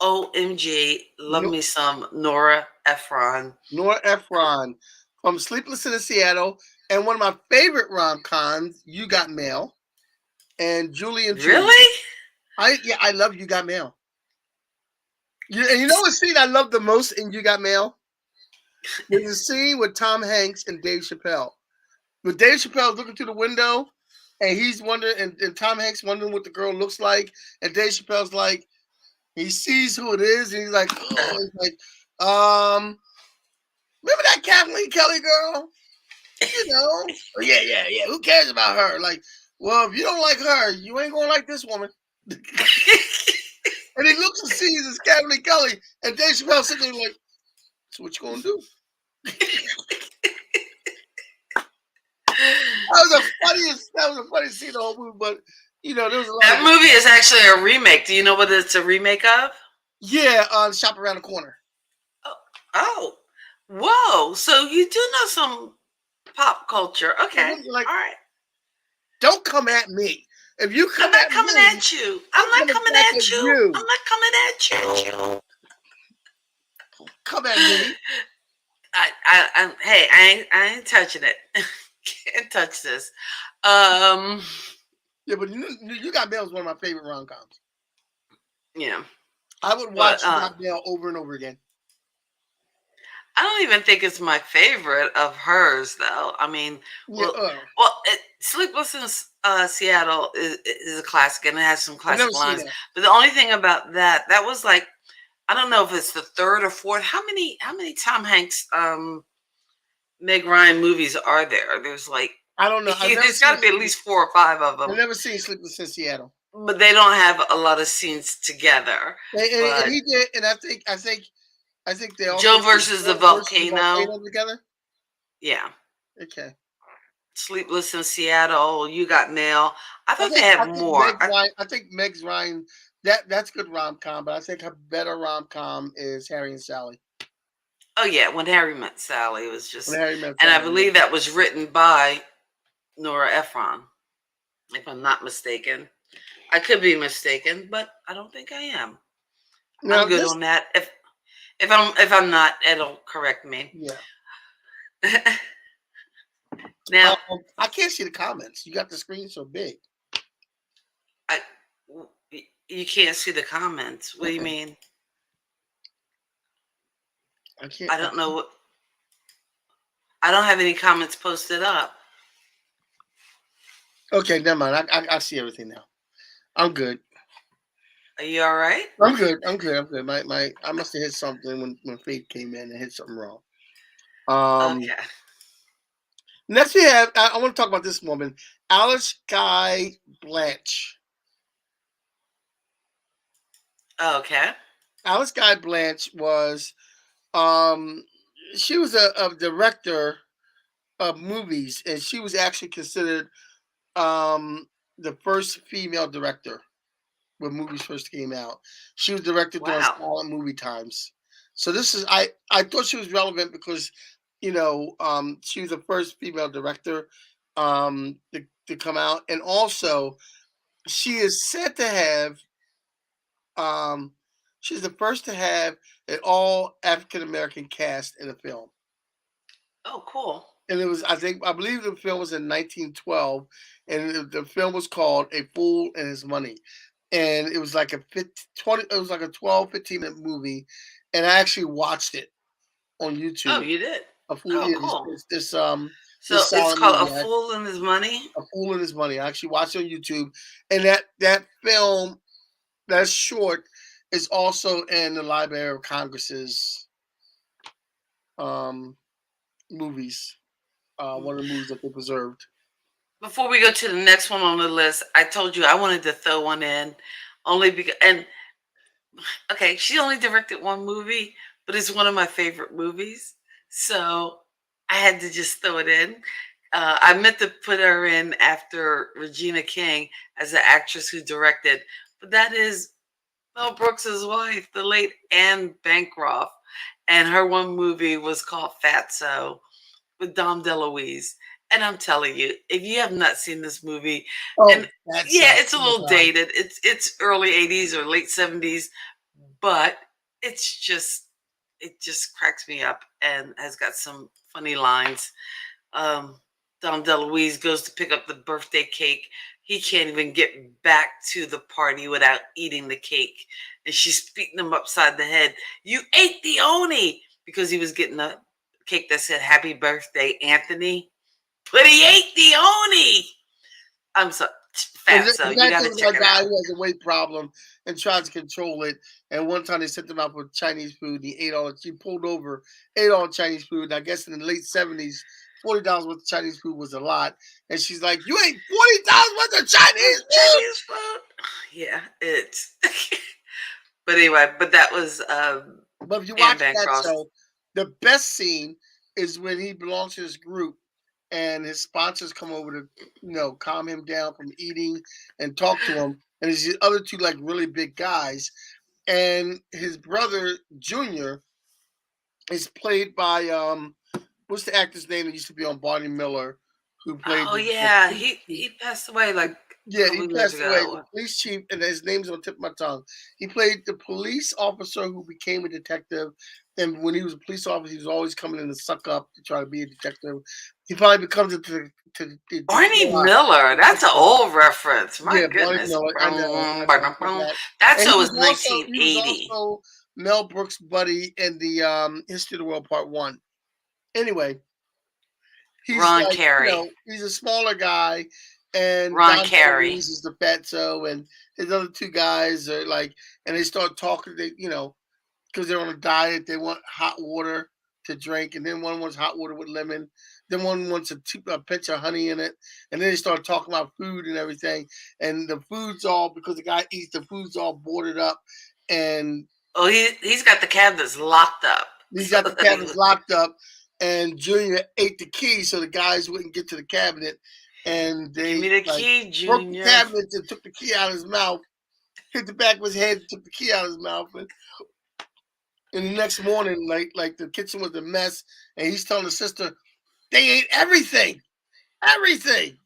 OMG, love me some Nora Ephron. Nora Ephron from Sleepless in Seattle. And one of my favorite rom-coms, You Got Mail. And Julian. Really? I love You Got Mail. And you know what scene I love the most in You Got Mail? There's a scene with Tom Hanks and Dave Chappelle. But Dave Chappelle's looking through the window, and he's wondering, and Tom Hanks wondering what the girl looks like, and Dave Chappelle's like, he sees who it is, and he's like, oh, he's like, remember that Kathleen Kelly girl? Oh, yeah. Who cares about her? Like, well, if you don't like her, you ain't gonna like this woman. And he looks and sees it's Kathleen Kelly, and Dave Chappelle sitting there like, so what you gonna do? That was the funniest scene of the whole movie, but there was a lot. That movie is actually a remake. Do you know what it's a remake of? Yeah, Shop Around the Corner. Oh, whoa! So you do know some pop culture, okay? Like, all right. Don't come at me. If you come at me, I'm not coming at you. I'm not coming at you. Come at me. I ain't touching it. Can't touch this. Yeah, but You Got Mail is one of my favorite rom-coms. Yeah. I would watch You Got Mail over and over again. I don't even think it's my favorite of hers, though. I mean, Sleepless in Seattle is a classic, and it has some classic lines. But the only thing about that was like, I don't know if it's the third or fourth. How many Tom Hanks, Meg Ryan movies are there? There's like, I don't know. There's got to be at least 4 or 5 of them. I've never seen Sleepless in Seattle, but they don't have a lot of scenes together. And he did, and I think they also Joe versus the volcano together. Yeah. Okay. Sleepless in Seattle. You Got Mail. I thought they had more. I think Meg Ryan. That's good rom-com, but I think her better rom-com is Harry and Sally. Oh yeah, When Harry Met Sally was just, When Harry Met and Sally, I believe that was written by Nora Ephron, if I'm not mistaken. I could be mistaken, but I don't think I am. I'm good on that. If I'm not, it'll correct me. Yeah. Now I can't see the comments. You got the screen so big. You can't see the comments. What do you mean? I don't know what. I don't have any comments posted up. Okay, never mind. I see everything now. I'm good. Are you all right? I'm good. I must have hit something when Faith came in and hit something wrong. Okay. Next we have, I want to talk about this woman, Alice Guy Blanche. Okay. Alice Guy Blanche was, she was a director of movies, and she was actually considered the first female director when movies first came out. She was directed during silent movie times. So this is, I thought she was relevant because, she was the first female director to come out. And also, she is said to have, she's the first to have an all African-American cast in a film. Oh, cool. And it was, I believe the film was in 1912, and the film was called A Fool and His Money. And it was like a 12, 15-minute movie. And I actually watched it on YouTube. Oh, you did? Cool. So it's called A Fool and His Money? A Fool and His Money. I actually watched it on YouTube. And that film, that short, is also in the Library of Congress's movies. One of the movies that they preserved. Before we go to the next one on the list, I told you I wanted to throw one in, only because and okay, she only directed one movie, but it's one of my favorite movies, so I had to just throw it in. I meant to put her in after Regina King as the actress who directed, but that is Mel Brooks's wife, the late Anne Bancroft, and her one movie was called Fatso with Dom DeLuise. And I'm telling you, if you have not seen this movie, Oh, and that's yeah, it's a little dated. It's early '80s or late '70s, but it just cracks me up and has got some funny lines. um, Dom DeLuise goes to pick up the birthday cake. He can't even get back to the party without eating the cake. And she's beating him upside the head. You ate the Oni! Because he was getting a cake that said, Happy Birthday, Anthony. But he ate the Oni! I'm so fat, so you got to That's check a it guy out. who has a weight problem and tries to control it. And one time they sent him out with Chinese food. He ate all it. He pulled over, ate all the Chinese food. And I guess in the late '70s, $40 worth of Chinese food was a lot. And she's like, "You ate $40 worth of Chinese food?" Chinese food. Yeah, it's. But anyway, but that was But if you Anne watch that Bancroft. show, the best scene is when he belongs to this group and his sponsors come over to, calm him down from eating and talk to him. And there's the other two like really big guys. And his brother Junior is played by what's the actor's name that used to be on Barney Miller, who played Oh the yeah, police chief. he passed away like a Yeah, he couple years passed away. The ago. police chief, and his name's on the tip of my tongue. He played the police officer who became a detective. And when he was a police officer, he was always coming in to suck up to try to be a detective. He finally becomes to Barney Miller, that's an old reference. My yeah, Barney goodness. Miller. I know, I know. I forgot. That And show was he was 1980. also Mel Brooks' buddy in the History of the World Part One. Anyway, he's Ron like, Carey. he's a smaller guy, and Ron Don Carey. DeLuise is the fatso, and his other two guys are like, and they start talking. They, because they're on a diet, they want hot water to drink, and then one wants hot water with lemon. Then one wants a pinch of honey in it, and then they start talking about food and everything. And the food's all because the guy eats the food's all boarded up, and Oh, he's got the cabinets locked up. he got the cabinets locked up, and Junior ate the key so the guys wouldn't get to the cabinet. And Give me they the like key, broke the Junior. cabinets and took the key out of his mouth, hit the back of his head, took the key out of his mouth. And the next morning, like the kitchen was a mess, and he's telling the sister, they ate everything. Everything.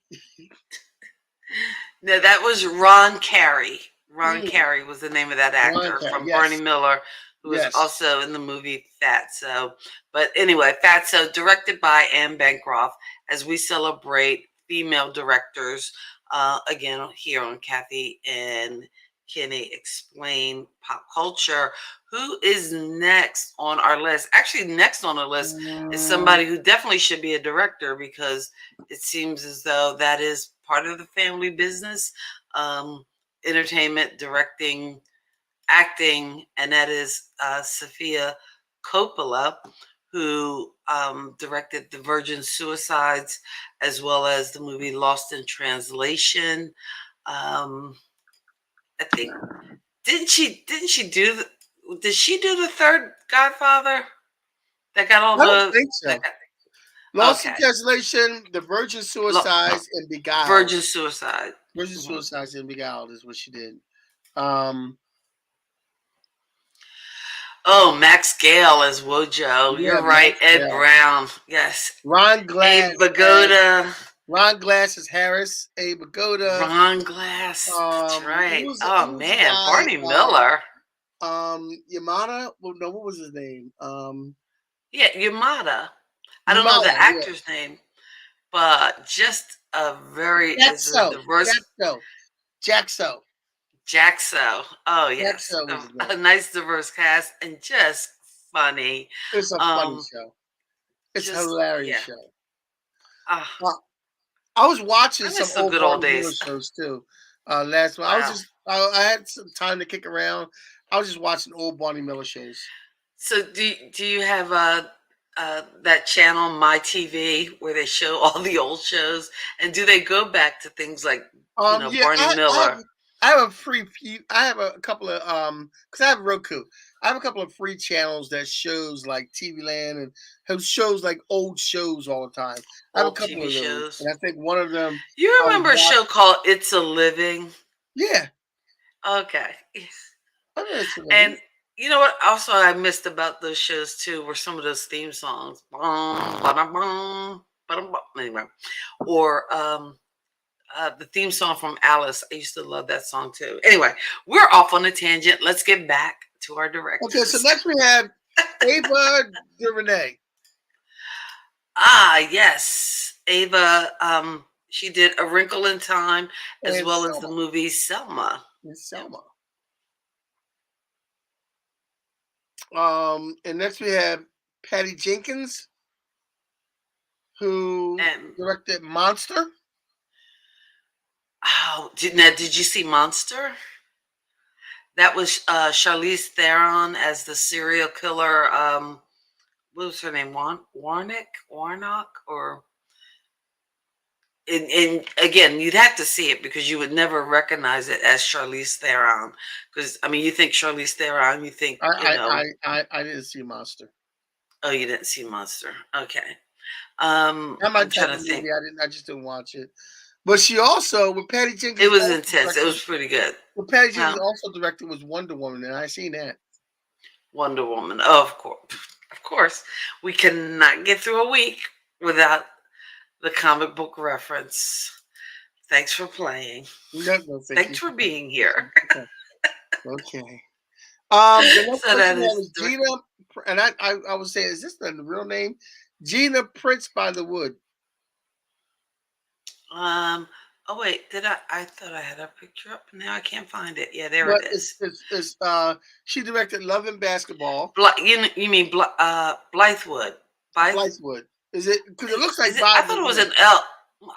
No, that was Ron Carey. Ron Carey was the name of that actor from yes. Barney Miller, who was also in the movie Fatso. But anyway, Fatso, directed by Anne Bancroft, as we celebrate female directors again here on Kathy and Kenny Explain Pop Culture. Who is next on our list? Actually, next on the list is somebody who definitely should be a director because it seems as though that is part of the family business. Entertainment, directing, acting, and that is Sophia Coppola, who directed The Virgin Suicides as well as the movie Lost in Translation. I think did she do the third Godfather that got all I don't think so. Lost in Translation, The Virgin Suicides, and Beguiled. Virgin Suicide. Virgin Suicides and Beguiled is what she did. Oh, Max Gale as Wojo. You're right. Max Ed Gale. Brown. Yes. Ron Glass. Abe Vigoda. Ron Glass is Harris. Abe Vigoda. Ron Glass. That's right. Who's Man. guy, Barney Miller. Yamada. Well, no, what was his name? Yeah, Yamada. I don't know the actor's name, but just a very Jaxo. Oh yes, a nice diverse cast and just funny. It's a funny show. It's a hilarious show. I was watching some old Barney Miller shows too. Last month, I had some time to kick around. I was just watching old Barney Miller shows. So do you have a that channel, My TV, where they show all the old shows? And do they go back to things like, Yeah, Barney Miller? I have a free few. I have a couple of because I have Roku. I have a couple of free channels that shows like TV Land and have shows like old shows all the time. I have a Old couple TV of those, shows. and I think one of them You I was remember a show watching. called It's a Living? Yeah, Okay. I know it's And you know what? Also, I missed about those shows too were some of those theme songs. Anyway, or the theme song from Alice. I used to love that song too. Anyway, we're off on a tangent. Let's get back to our okay. So directors. next we have Ava DuVernay. Ah, yes, Ava. She did A Wrinkle in Time as And well as the Selma. movie Selma. And Selma. And next we have Patty Jenkins, who And directed Monster. did you see Monster? That was Charlize Theron as the serial killer. What was her name? Warnock, or and again, you'd have to see it because you would never recognize it as Charlize Theron. Because I mean, you think Charlize Theron, you think I didn't see Monster. Oh, you didn't see Monster. Okay. Not my I'm type trying of to movie. think. I just didn't watch it. But she also, with Patty Jenkins, It was also intense. It directed, was pretty good. what Patty Jenkins Huh? also directed was Wonder Woman, and I seen that. Wonder Woman. Oh, of course. Of course. We cannot get through a week without the comic book reference. Thanks for playing. No, thank Thanks you. for being here. Okay. The next So that person we have is is Gina, and I would say, is this the real name? Gina Prince by the Wood. oh wait, I thought I had a picture up. Now I can't find it. Yeah, there But it is. she directed Love and Basketball. You mean Blythewood? Blythewood. Is it? Because it looks like Is it? I by thought the it was Wood. an L.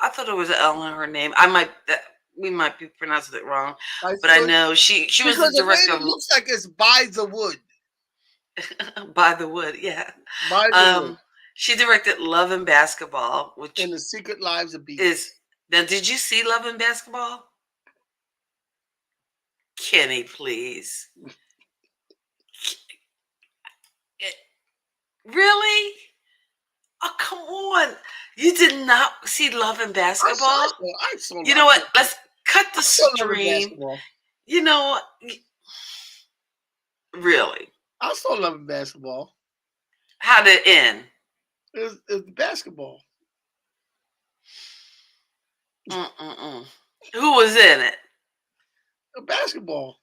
I thought it was an L in her name. We might be pronouncing it wrong, but I know she was Because the the director name, it looks like it's by the Wood. By the Wood. Yeah. By the Wood. She directed Love and Basketball, which And The Secret Lives of Bees. is now. Did you see Love and Basketball? Kenny, please. Really? Oh, come on. You did not see Love and Basketball? I saw You know what? Let's cut the stream. You know what? Really? I saw Love and Basketball. How did it end? It was basketball. Who was in it? A basketball.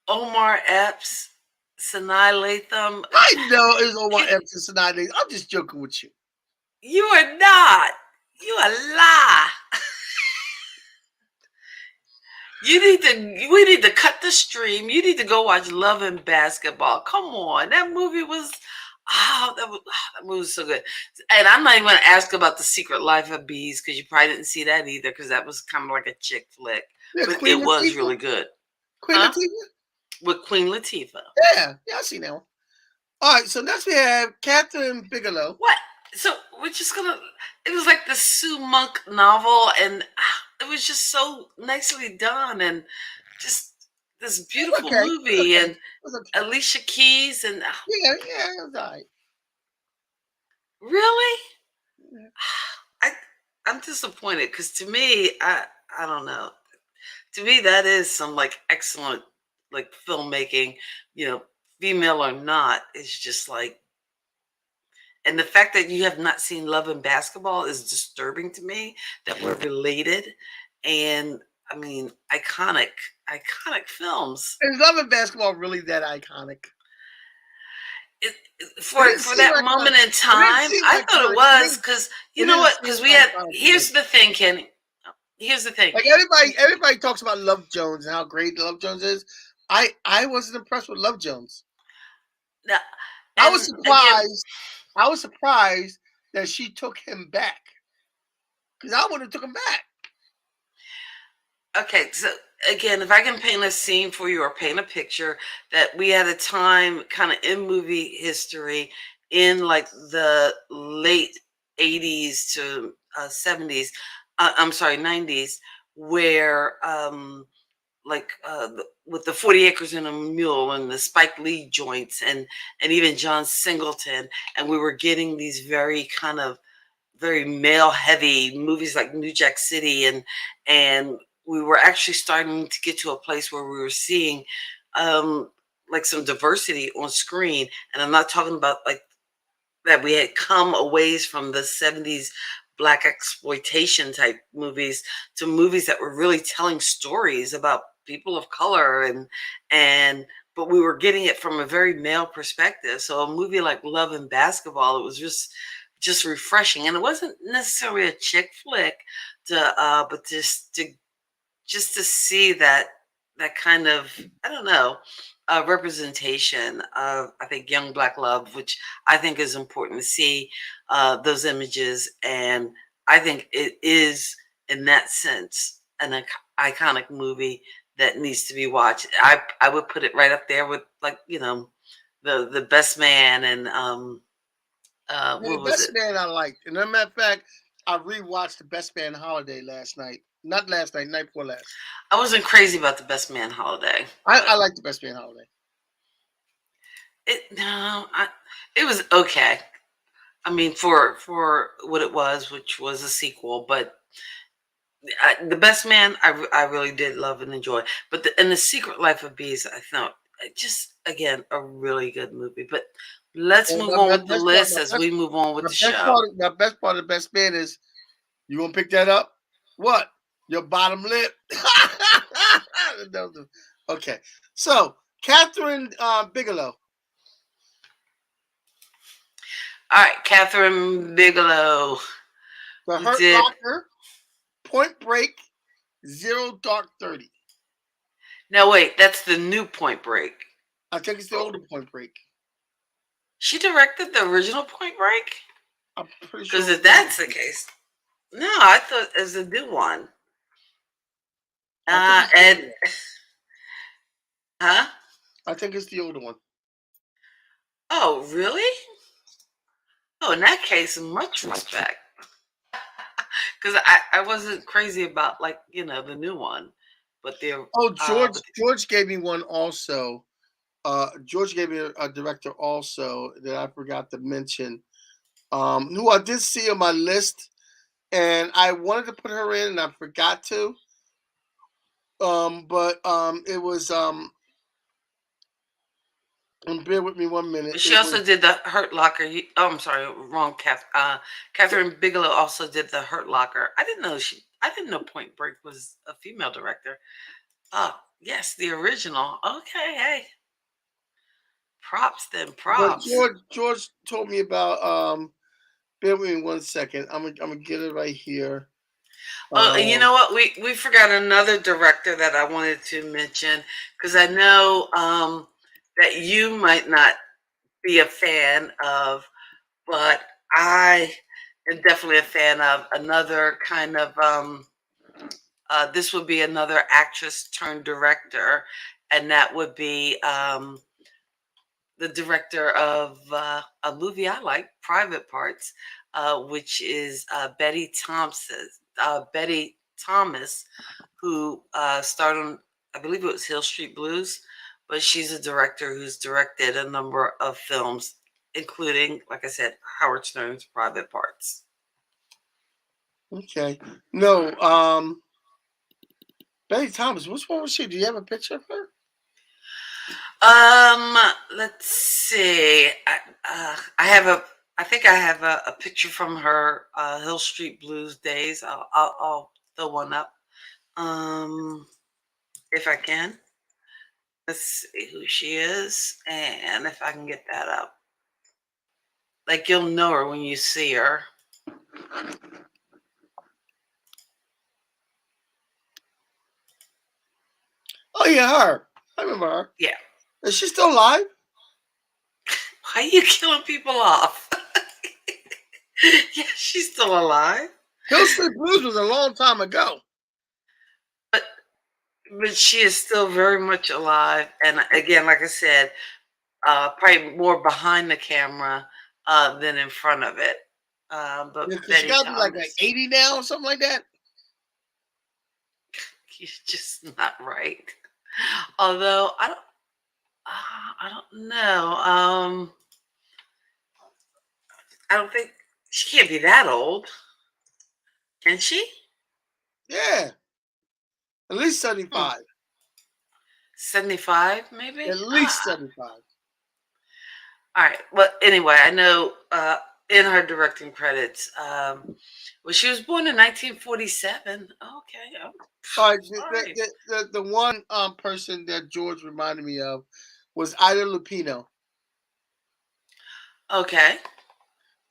Omar Epps, Sanaa Lathan. I know it was Omar Epps and Sanaa Lathan. I'm just joking with you. You are not. You a lie. We need to cut the stream. You need to go watch Love and Basketball. Come on. That movie was that movie was so good. And I'm not even gonna ask about The Secret Life of Bees because you probably didn't see that either, because that was kind of like a chick flick. Yeah, but Queen it was Latifah? really good. Queen Latifah? With Queen Latifah. Yeah, I see that one. All right, so next we have Catherine Bigelow. What? So we're just gonna. It was like the Sue Monk novel, and it was just so nicely done, and just this beautiful movie, and Alicia Keys, and yeah, it was all right. Really, I'm disappointed because to me, I don't know. To me, that is some like excellent like filmmaking, female or not. It's just like. And the fact that you have not seen Love and Basketball is disturbing to me, that we're related. And I mean, iconic films. Is Love and Basketball really that iconic? For that moment in time, I thought it was, because you know what? Because here's the thing, Kenny. Here's the thing. Like everybody talks about Love Jones and how great Love Jones is. I wasn't impressed with Love Jones. Now, I was surprised. I was surprised that she took him back, because I would have took him back. Okay, so again, if I can paint a scene for you or paint a picture, that we had a time kind of in movie history in like the late 80s to 70s, I'm sorry, 90s, where with the 40 Acres and a Mule and the Spike Lee joints and even John Singleton, and we were getting these very kind of very male heavy movies like New Jack City, and we were actually starting to get to a place where we were seeing um like some diversity on screen. And I'm not talking about like that we had come a ways from the 70s black exploitation type movies to movies that were really telling stories about people of color, and but we were getting it from a very male perspective. So a movie like Love and Basketball, it was just refreshing, and it wasn't necessarily a chick flick to but just to see that kind of, I don't know, representation of, I think, young black love, which I think is important to see those images. And I think it is, in that sense, an iconic movie that needs to be watched. I would put it right up there with, like, the Best Man and The what was Best it? Man I liked. And as a matter of fact, I rewatched The Best Man Holiday last night. Not last night, night before last. I wasn't crazy about the Best Man Holiday. I like The Best Man Holiday. It was okay. I mean, for what it was, which was a sequel, but the Best Man, I really did love and enjoy. But the Secret Life of Bees, I thought, just again a really good movie. But let's And move on with the list as we move on with the show. the best part of The Best Man is, you gonna pick that up? What? Your bottom lip? Okay. So Catherine Bigelow. All right, Catherine Bigelow. The who Hurt did Locker, Point Break, Zero Dark 30. Now wait, that's the new Point Break. I think it's the older Point Break. She directed the original Point Break? I'm pretty Because sure. if that's the case, no, I thought it was a new one. And huh? I think it's the older one. Oh, really? Oh, in that case, much respect. Because I wasn't crazy about, like, the new one, but George gave me one also. George gave me a director also that I forgot to mention. Who I did see on my list, and I wanted to put her in, and I forgot to. But it was and bear with me 1 minute. she also did the Hurt Locker. I'm sorry, wrong. Catherine Bigelow also did the Hurt Locker. I didn't know Point Break was a female director. Oh, yes, the original. Okay, hey, props then, But props. George told me about. Bear with me 1 second. I'm gonna get it right here. Oh, and you know what? We forgot another director that I wanted to mention, because I know that you might not be a fan of, but I am definitely a fan of another kind of. This would be another actress turned director, and that would be the director of a movie I like, Private Parts, which is Betty Thomas, who starred on, I believe it was Hill Street Blues, but she's a director who's directed a number of films, including, like I said, Howard Stern's Private Parts. Okay. No, Betty Thomas. Which one was she? Do you have a picture of her? Let's see. I think I have a picture from her Hill Street Blues days. I'll throw one up. If I can. Let's see who she is, and if I can get that up. Like, you'll know her when you see her. Oh yeah, her. I remember her. Yeah. Is she still alive? Why are you killing people off? Yeah, she's still alive. Hill Street Blues was a long time ago. But but she is still very much alive. And again, like I said, probably more behind the camera than in front of it. But Yeah, 'cause she Betty gotta be like Thomas, 80 now or something like that. she's just not right. Although I don't know. I don't think she can't be that old, can she? Yeah, at least Hmm. 75. 75, maybe. At least 75. All right. Well, anyway, I know in her directing credits, well, she was born in 1947. Okay. Oh, All right, all right. the one person that George reminded me of was Ida Lupino, Okay.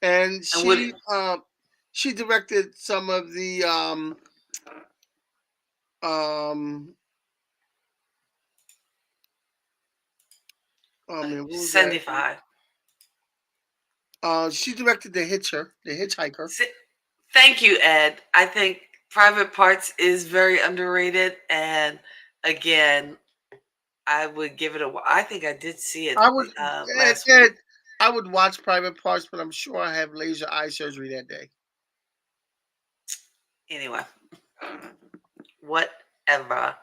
and And what? she directed some of the um oh man, what was that? 75. She directed the Hitchhiker. Thank you, Ed. I think Private Parts is very underrated. And again, I would give it a. I think I did see it I would last week. Ed, I would watch Private Parts, but I'm sure I have laser eye surgery that day. Anyway, whatever.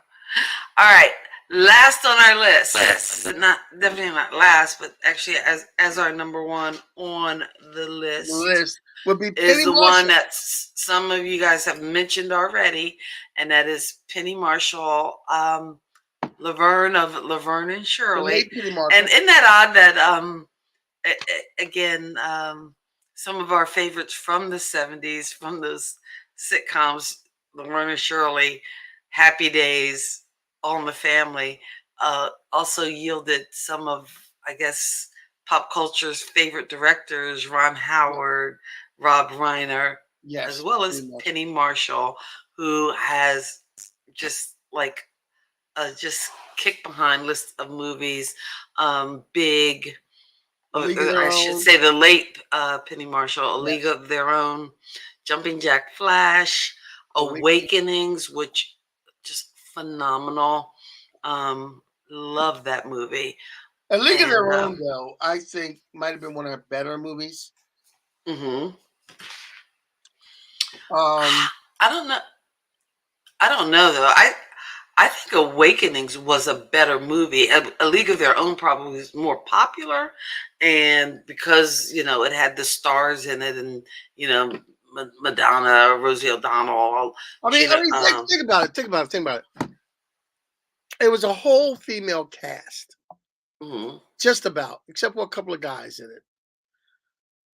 All right. Last on our list, but not definitely not last, but actually as our number one on the The list list would be is Penny the one Marshall. that some of you guys have mentioned already, and that is Penny Marshall, Laverne of Laverne and The Shirley. late Penny And Marshall. isn't that odd that again, some of our favorites from the 70s, from those sitcoms, Laverne and Shirley, Happy Days, All in the Family, also yielded some of, I guess, pop culture's favorite directors, Ron Howard, Rob Reiner, as Yes, well Penny as Marshall. Penny Marshall, who has just like just kick behind list of movies, Big, A League of I Their should Own. say the late Penny Marshall, A League Yes. of Their Own, Jumping Jack Flash, Awakening. Awakenings, which just phenomenal. Um, love that movie. A League of And Their Own, though, I think might have been one of her better movies. mhm. Um, I don't know. I don't know though. I think Awakenings was a better movie. A League of Their Own probably was more popular, and because it had the stars in it, and Madonna, Rosie O'Donnell, I Gina. mean, think about it. Think about it. Think about it. It was a whole female cast, Mhm. just about, except for a couple of guys in it.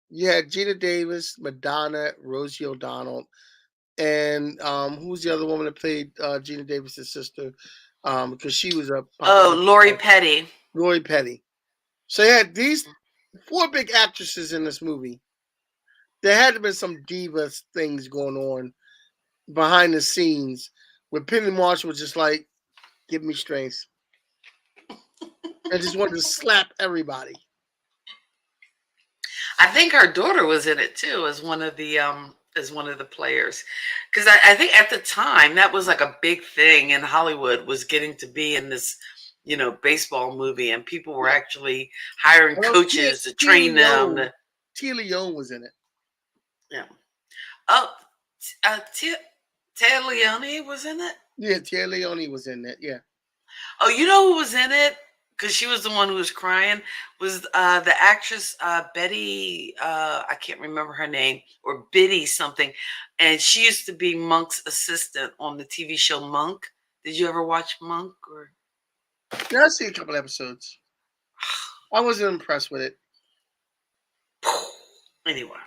You had Gina Davis, Madonna, Rosie O'Donnell, and who's the other woman that played Gina Davis's sister? Because she was a Oh, popular Lori Petty. Lori Petty. So you had these four big actresses in this movie. There had to be some diva things going on behind the scenes where Penny Marshall was just like, give me strength. I just wanted to slap everybody. I think her daughter was in it too as one of the players, because I think at the time that was like a big thing in Hollywood, was getting to be in this baseball movie, and people were Yeah. actually hiring Well, coaches to train them. Tia Leone was in it. Yeah. Oh, Tia Leone was in it. Yeah, Tia Leone was in that. Yeah. Oh, you know who was in it? Because she was the one who was crying. Was the actress Betty? I can't remember her name, or Biddy something. And she used to be Monk's assistant on the TV show Monk. Did you ever watch Monk? Or Yeah, I see a couple episodes. I wasn't impressed with it. anyway,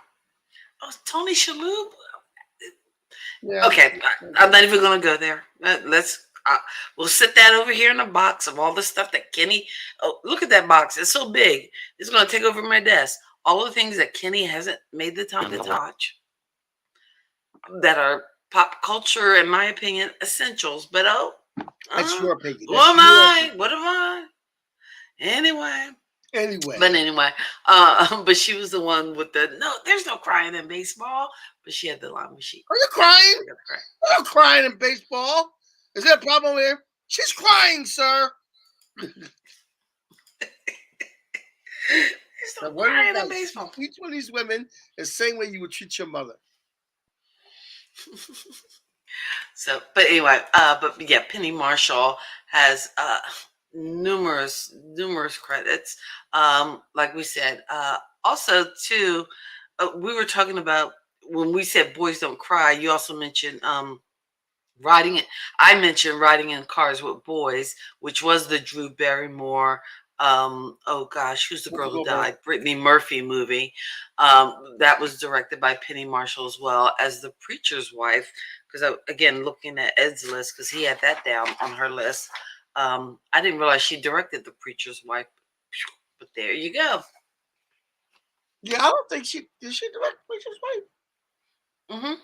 oh, Tony Shalhoub. Yeah. Okay, I'm not even gonna go there. Let's. We'll sit that over here in a box of all the stuff that Kenny. Oh, look at that box! It's so big. It's gonna take over my desk. All the things that Kenny hasn't made the time to watch, that are pop culture, in my opinion, essentials. But That's your opinion. who That's am your I? opinion. What am I? Anyway. Anyway. But anyway, but she was the one with the no. There's no crying in baseball, but she had the line where she. Are you crying? I'm not crying in baseball. Is there a problem here? She's crying, sir. Stop crying in baseball. Each one of these women is the same way you would treat your mother. So, but anyway, but yeah, Penny Marshall has numerous credits. Like we said, also too, we were talking about when we said boys don't cry. You also mentioned riding. I mentioned riding in cars with boys, which was the Drew Barrymore. Oh gosh, who's the girl who died? Brittany Murphy movie. That was directed by Penny Marshall as well as The Preacher's Wife. Because again, looking at Ed's list, because he had that down on her list. I didn't realize she directed The Preacher's Wife, but there you go. Yeah, I don't think she direct Preacher's Wife. Mm-hmm.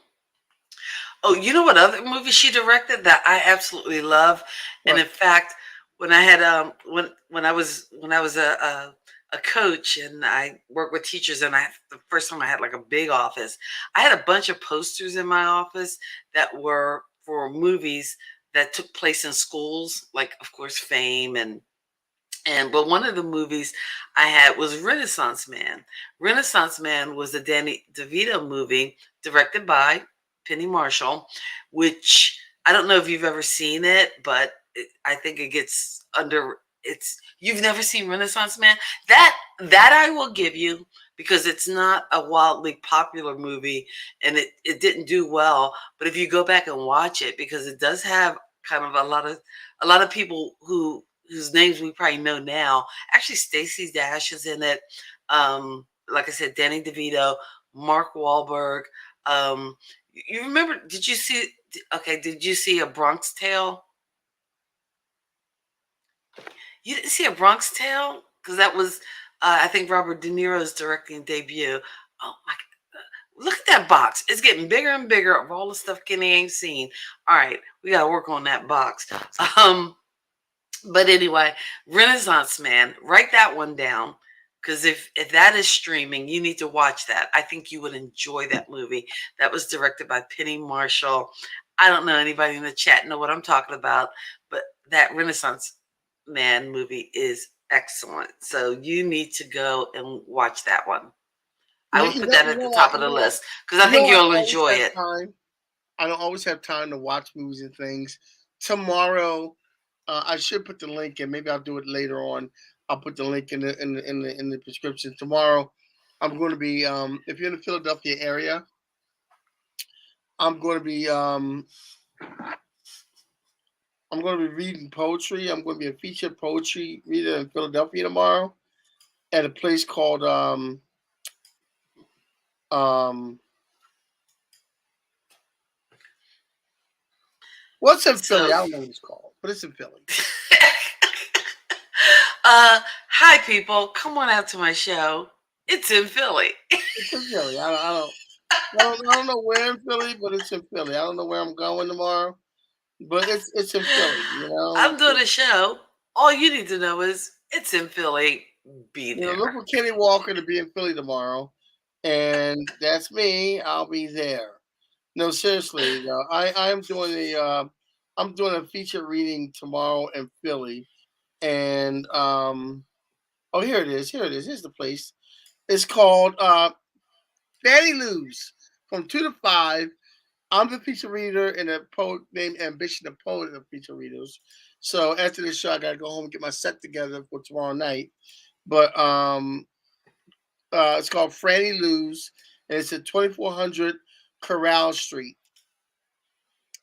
Oh, you know what other movie she directed that I absolutely love, and in fact, when I had when I was a coach and I worked with teachers, and the first time I had like a big office, I had a bunch of posters in my office that were for movies that took place in schools, like of course Fame but one of the movies I had was Renaissance Man. Renaissance Man was a Danny DeVito movie directed by Penny Marshall, which I don't know if you've ever seen it, but I think it gets under it's you've never seen Renaissance Man? That I will give you because it's not a wildly popular movie and it didn't do well. But if you go back and watch it, because it does have kind of a lot of people whose names we probably know now. Actually, Stacey Dash is in it. Like I said, Danny DeVito, Mark Wahlberg. You remember? Did you see? Okay, did you see A Bronx Tale? You didn't see A Bronx Tale because that was, I think, Robert De Niro's directing debut. Oh my! Look at that box. It's getting bigger and bigger of all the stuff Kenny ain't seen. All right, we got to work on that box. But anyway, Renaissance Man, write that one down because if that is streaming, you need to watch that. I think you would enjoy that movie. That was directed by Penny Marshall. I don't know anybody in the chat know what I'm talking about, but that Renaissance Man movie is excellent. So you need to go and watch that one. I would put that at the top of the list because I think you'll enjoy it. I don't always have time to watch movies and things. Tomorrow, I should put the link in. Maybe I'll do it later on. I'll put the link in the description. Tomorrow, I'm going to be if you're in the Philadelphia area, I'm going to be reading poetry. I'm going to be a featured poetry reader in Philadelphia tomorrow at a place called what's in Philly? I don't know what it's called, but it's in Philly. Hi people, come on out to my show. It's in Philly. It's in Philly. I don't know where in Philly, but it's in Philly. I don't know where I'm going tomorrow, but it's in Philly. You know, I'm doing a show. All you need to know is it's in Philly. Be there. Look for Kenny Walker to be in Philly tomorrow, and that's me. I'll be there. No, seriously, I'm doing a feature reading tomorrow in Philly, and oh, here it is. Here's the place. It's called Fanny Lou's from 2 to 5. I'm the feature reader and a poet named Ambition, the poet of feature readers. So after this show, I gotta go home and get my set together for tomorrow night. But it's called Franny Lou's, and it's at 2400 Corral Street.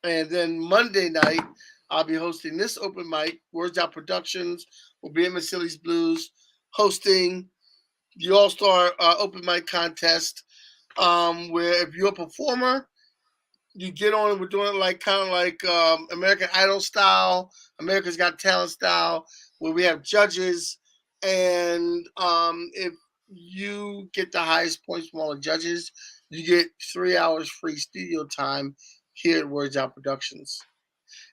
And then Monday night, I'll be hosting this open mic. Words Out Productions will be at Masilli's Blues, hosting the All Star Open Mic Contest, where if you're a performer, you get on and we're doing it like kind of like American Idol style, America's Got Talent style, where we have judges, and if you get the highest points from all the judges, you get 3 hours free studio time here at Words Out Productions.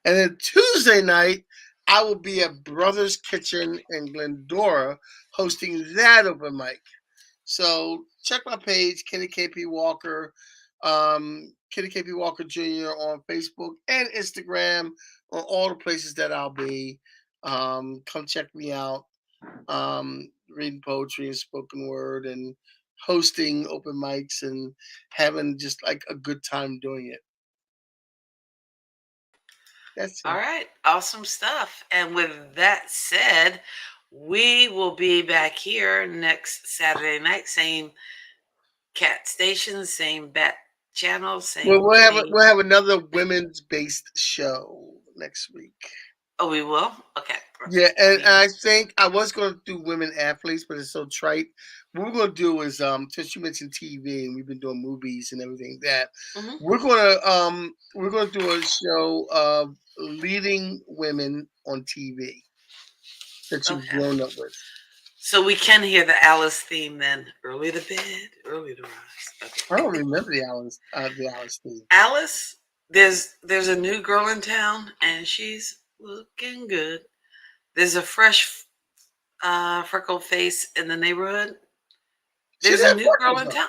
And then Tuesday night, I will be at Brothers Kitchen in Glendora hosting that open mic. So check my page, Kenny KP Walker, Kenny KP Walker Jr. on Facebook and Instagram on all the places that I'll be. Come check me out. Reading poetry and spoken word and hosting open mics and having just like a good time doing it. That's it. All right, awesome stuff. And with that said, we will be back here next Saturday night, same cat station, same bat channel, same. Well, we'll have another women's based show next week. Oh, we will? Okay. Yeah, and I think I was going to do women athletes, but it's so trite. What we're going to do is, since you mentioned TV and we've been doing movies and everything that, we're going to do a show of leading women on TV that you've grown up with. So we can hear the Alice theme then. Early to bed, early to rise. Okay. I don't remember the Alice theme. Alice, there's a new girl in town and she's looking good. There's a fresh freckled face in the neighborhood. There's a new girl in town.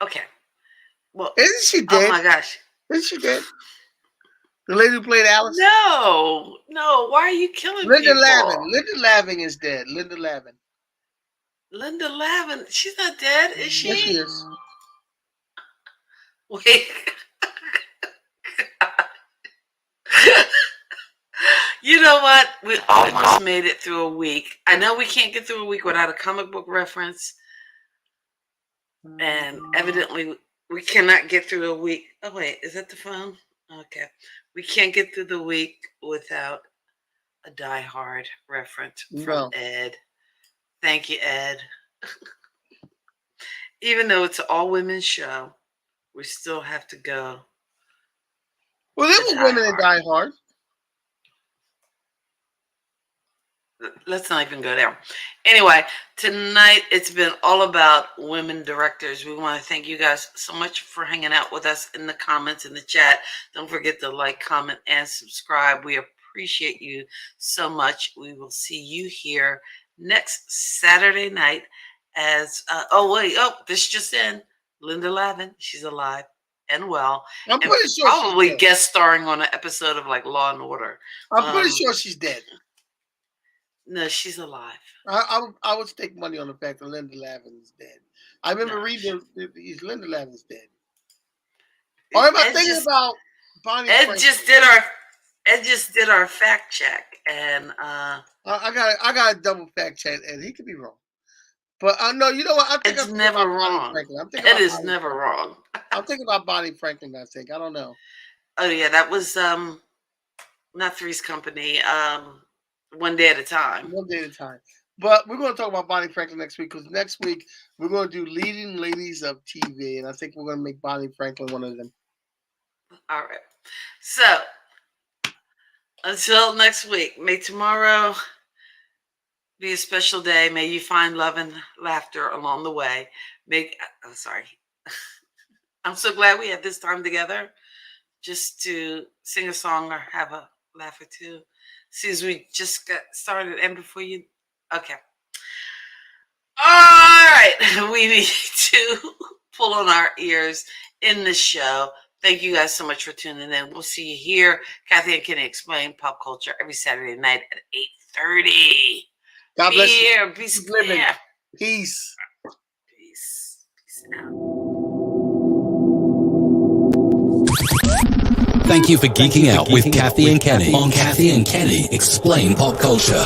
Okay. Well, isn't she dead? Oh my gosh. Isn't she dead? The lady who played Alice? No. Why are you killing Linda people? Lavin. Linda Lavin is dead. Linda Lavin. Linda Lavin. She's not dead, is she? Yes, she is. Wait. You know what? We almost made it through a week. I know we can't get through a week without a comic book reference. And evidently, we cannot get through a week. Oh, wait. Is that the phone? Okay. We can't get through the week without a Die Hard reference from Ed. Thank you, Ed. Even though it's an all-women show, we still have to go. Well, there were women in Die Hard. Let's not even go there. Anyway, tonight it's been all about women directors. We want to thank you guys so much for hanging out with us in the comments, in the chat. Don't forget to like, comment, and subscribe. We appreciate you so much. We will see you here next Saturday night as, this just in, Linda Lavin. She's alive and well. I'm pretty sure probably guest starring on an episode of like Law and Order. I'm pretty sure she's dead. No, she's alive. I would stake money on the fact that Linda Lavin is dead. I remember reading Linda Lavin's dead. Or am I thinking about Bonnie? Ed just did our fact check, and I got a double fact check, and he could be wrong. But no, you know what? I think it's never wrong. Ed is never wrong. I'm thinking about Bonnie Franklin. I think I don't know. Oh yeah, that was not Three's Company. One Day at a Time. One Day at a Time. But we're going to talk about Bonnie Franklin next week because next week we're going to do leading ladies of TV, and I think we're going to make Bonnie Franklin one of them. All right. So until next week, may tomorrow be a special day. May you find love and laughter along the way. I'm so glad we had this time together just to sing a song or have a laugh or two. Since we just got started and before you... Okay. All right. We need to pull on our ears in the show. Thank you guys so much for tuning in. We'll see you here. Kathy and Kenny Explain Pop Culture every Saturday night at 8:30. God bless you. Here. Be square. Peace. Peace. Peace out. Thank you for geeking out with Kathy and Kenny on Kathy and Kenny Explain Pop Culture.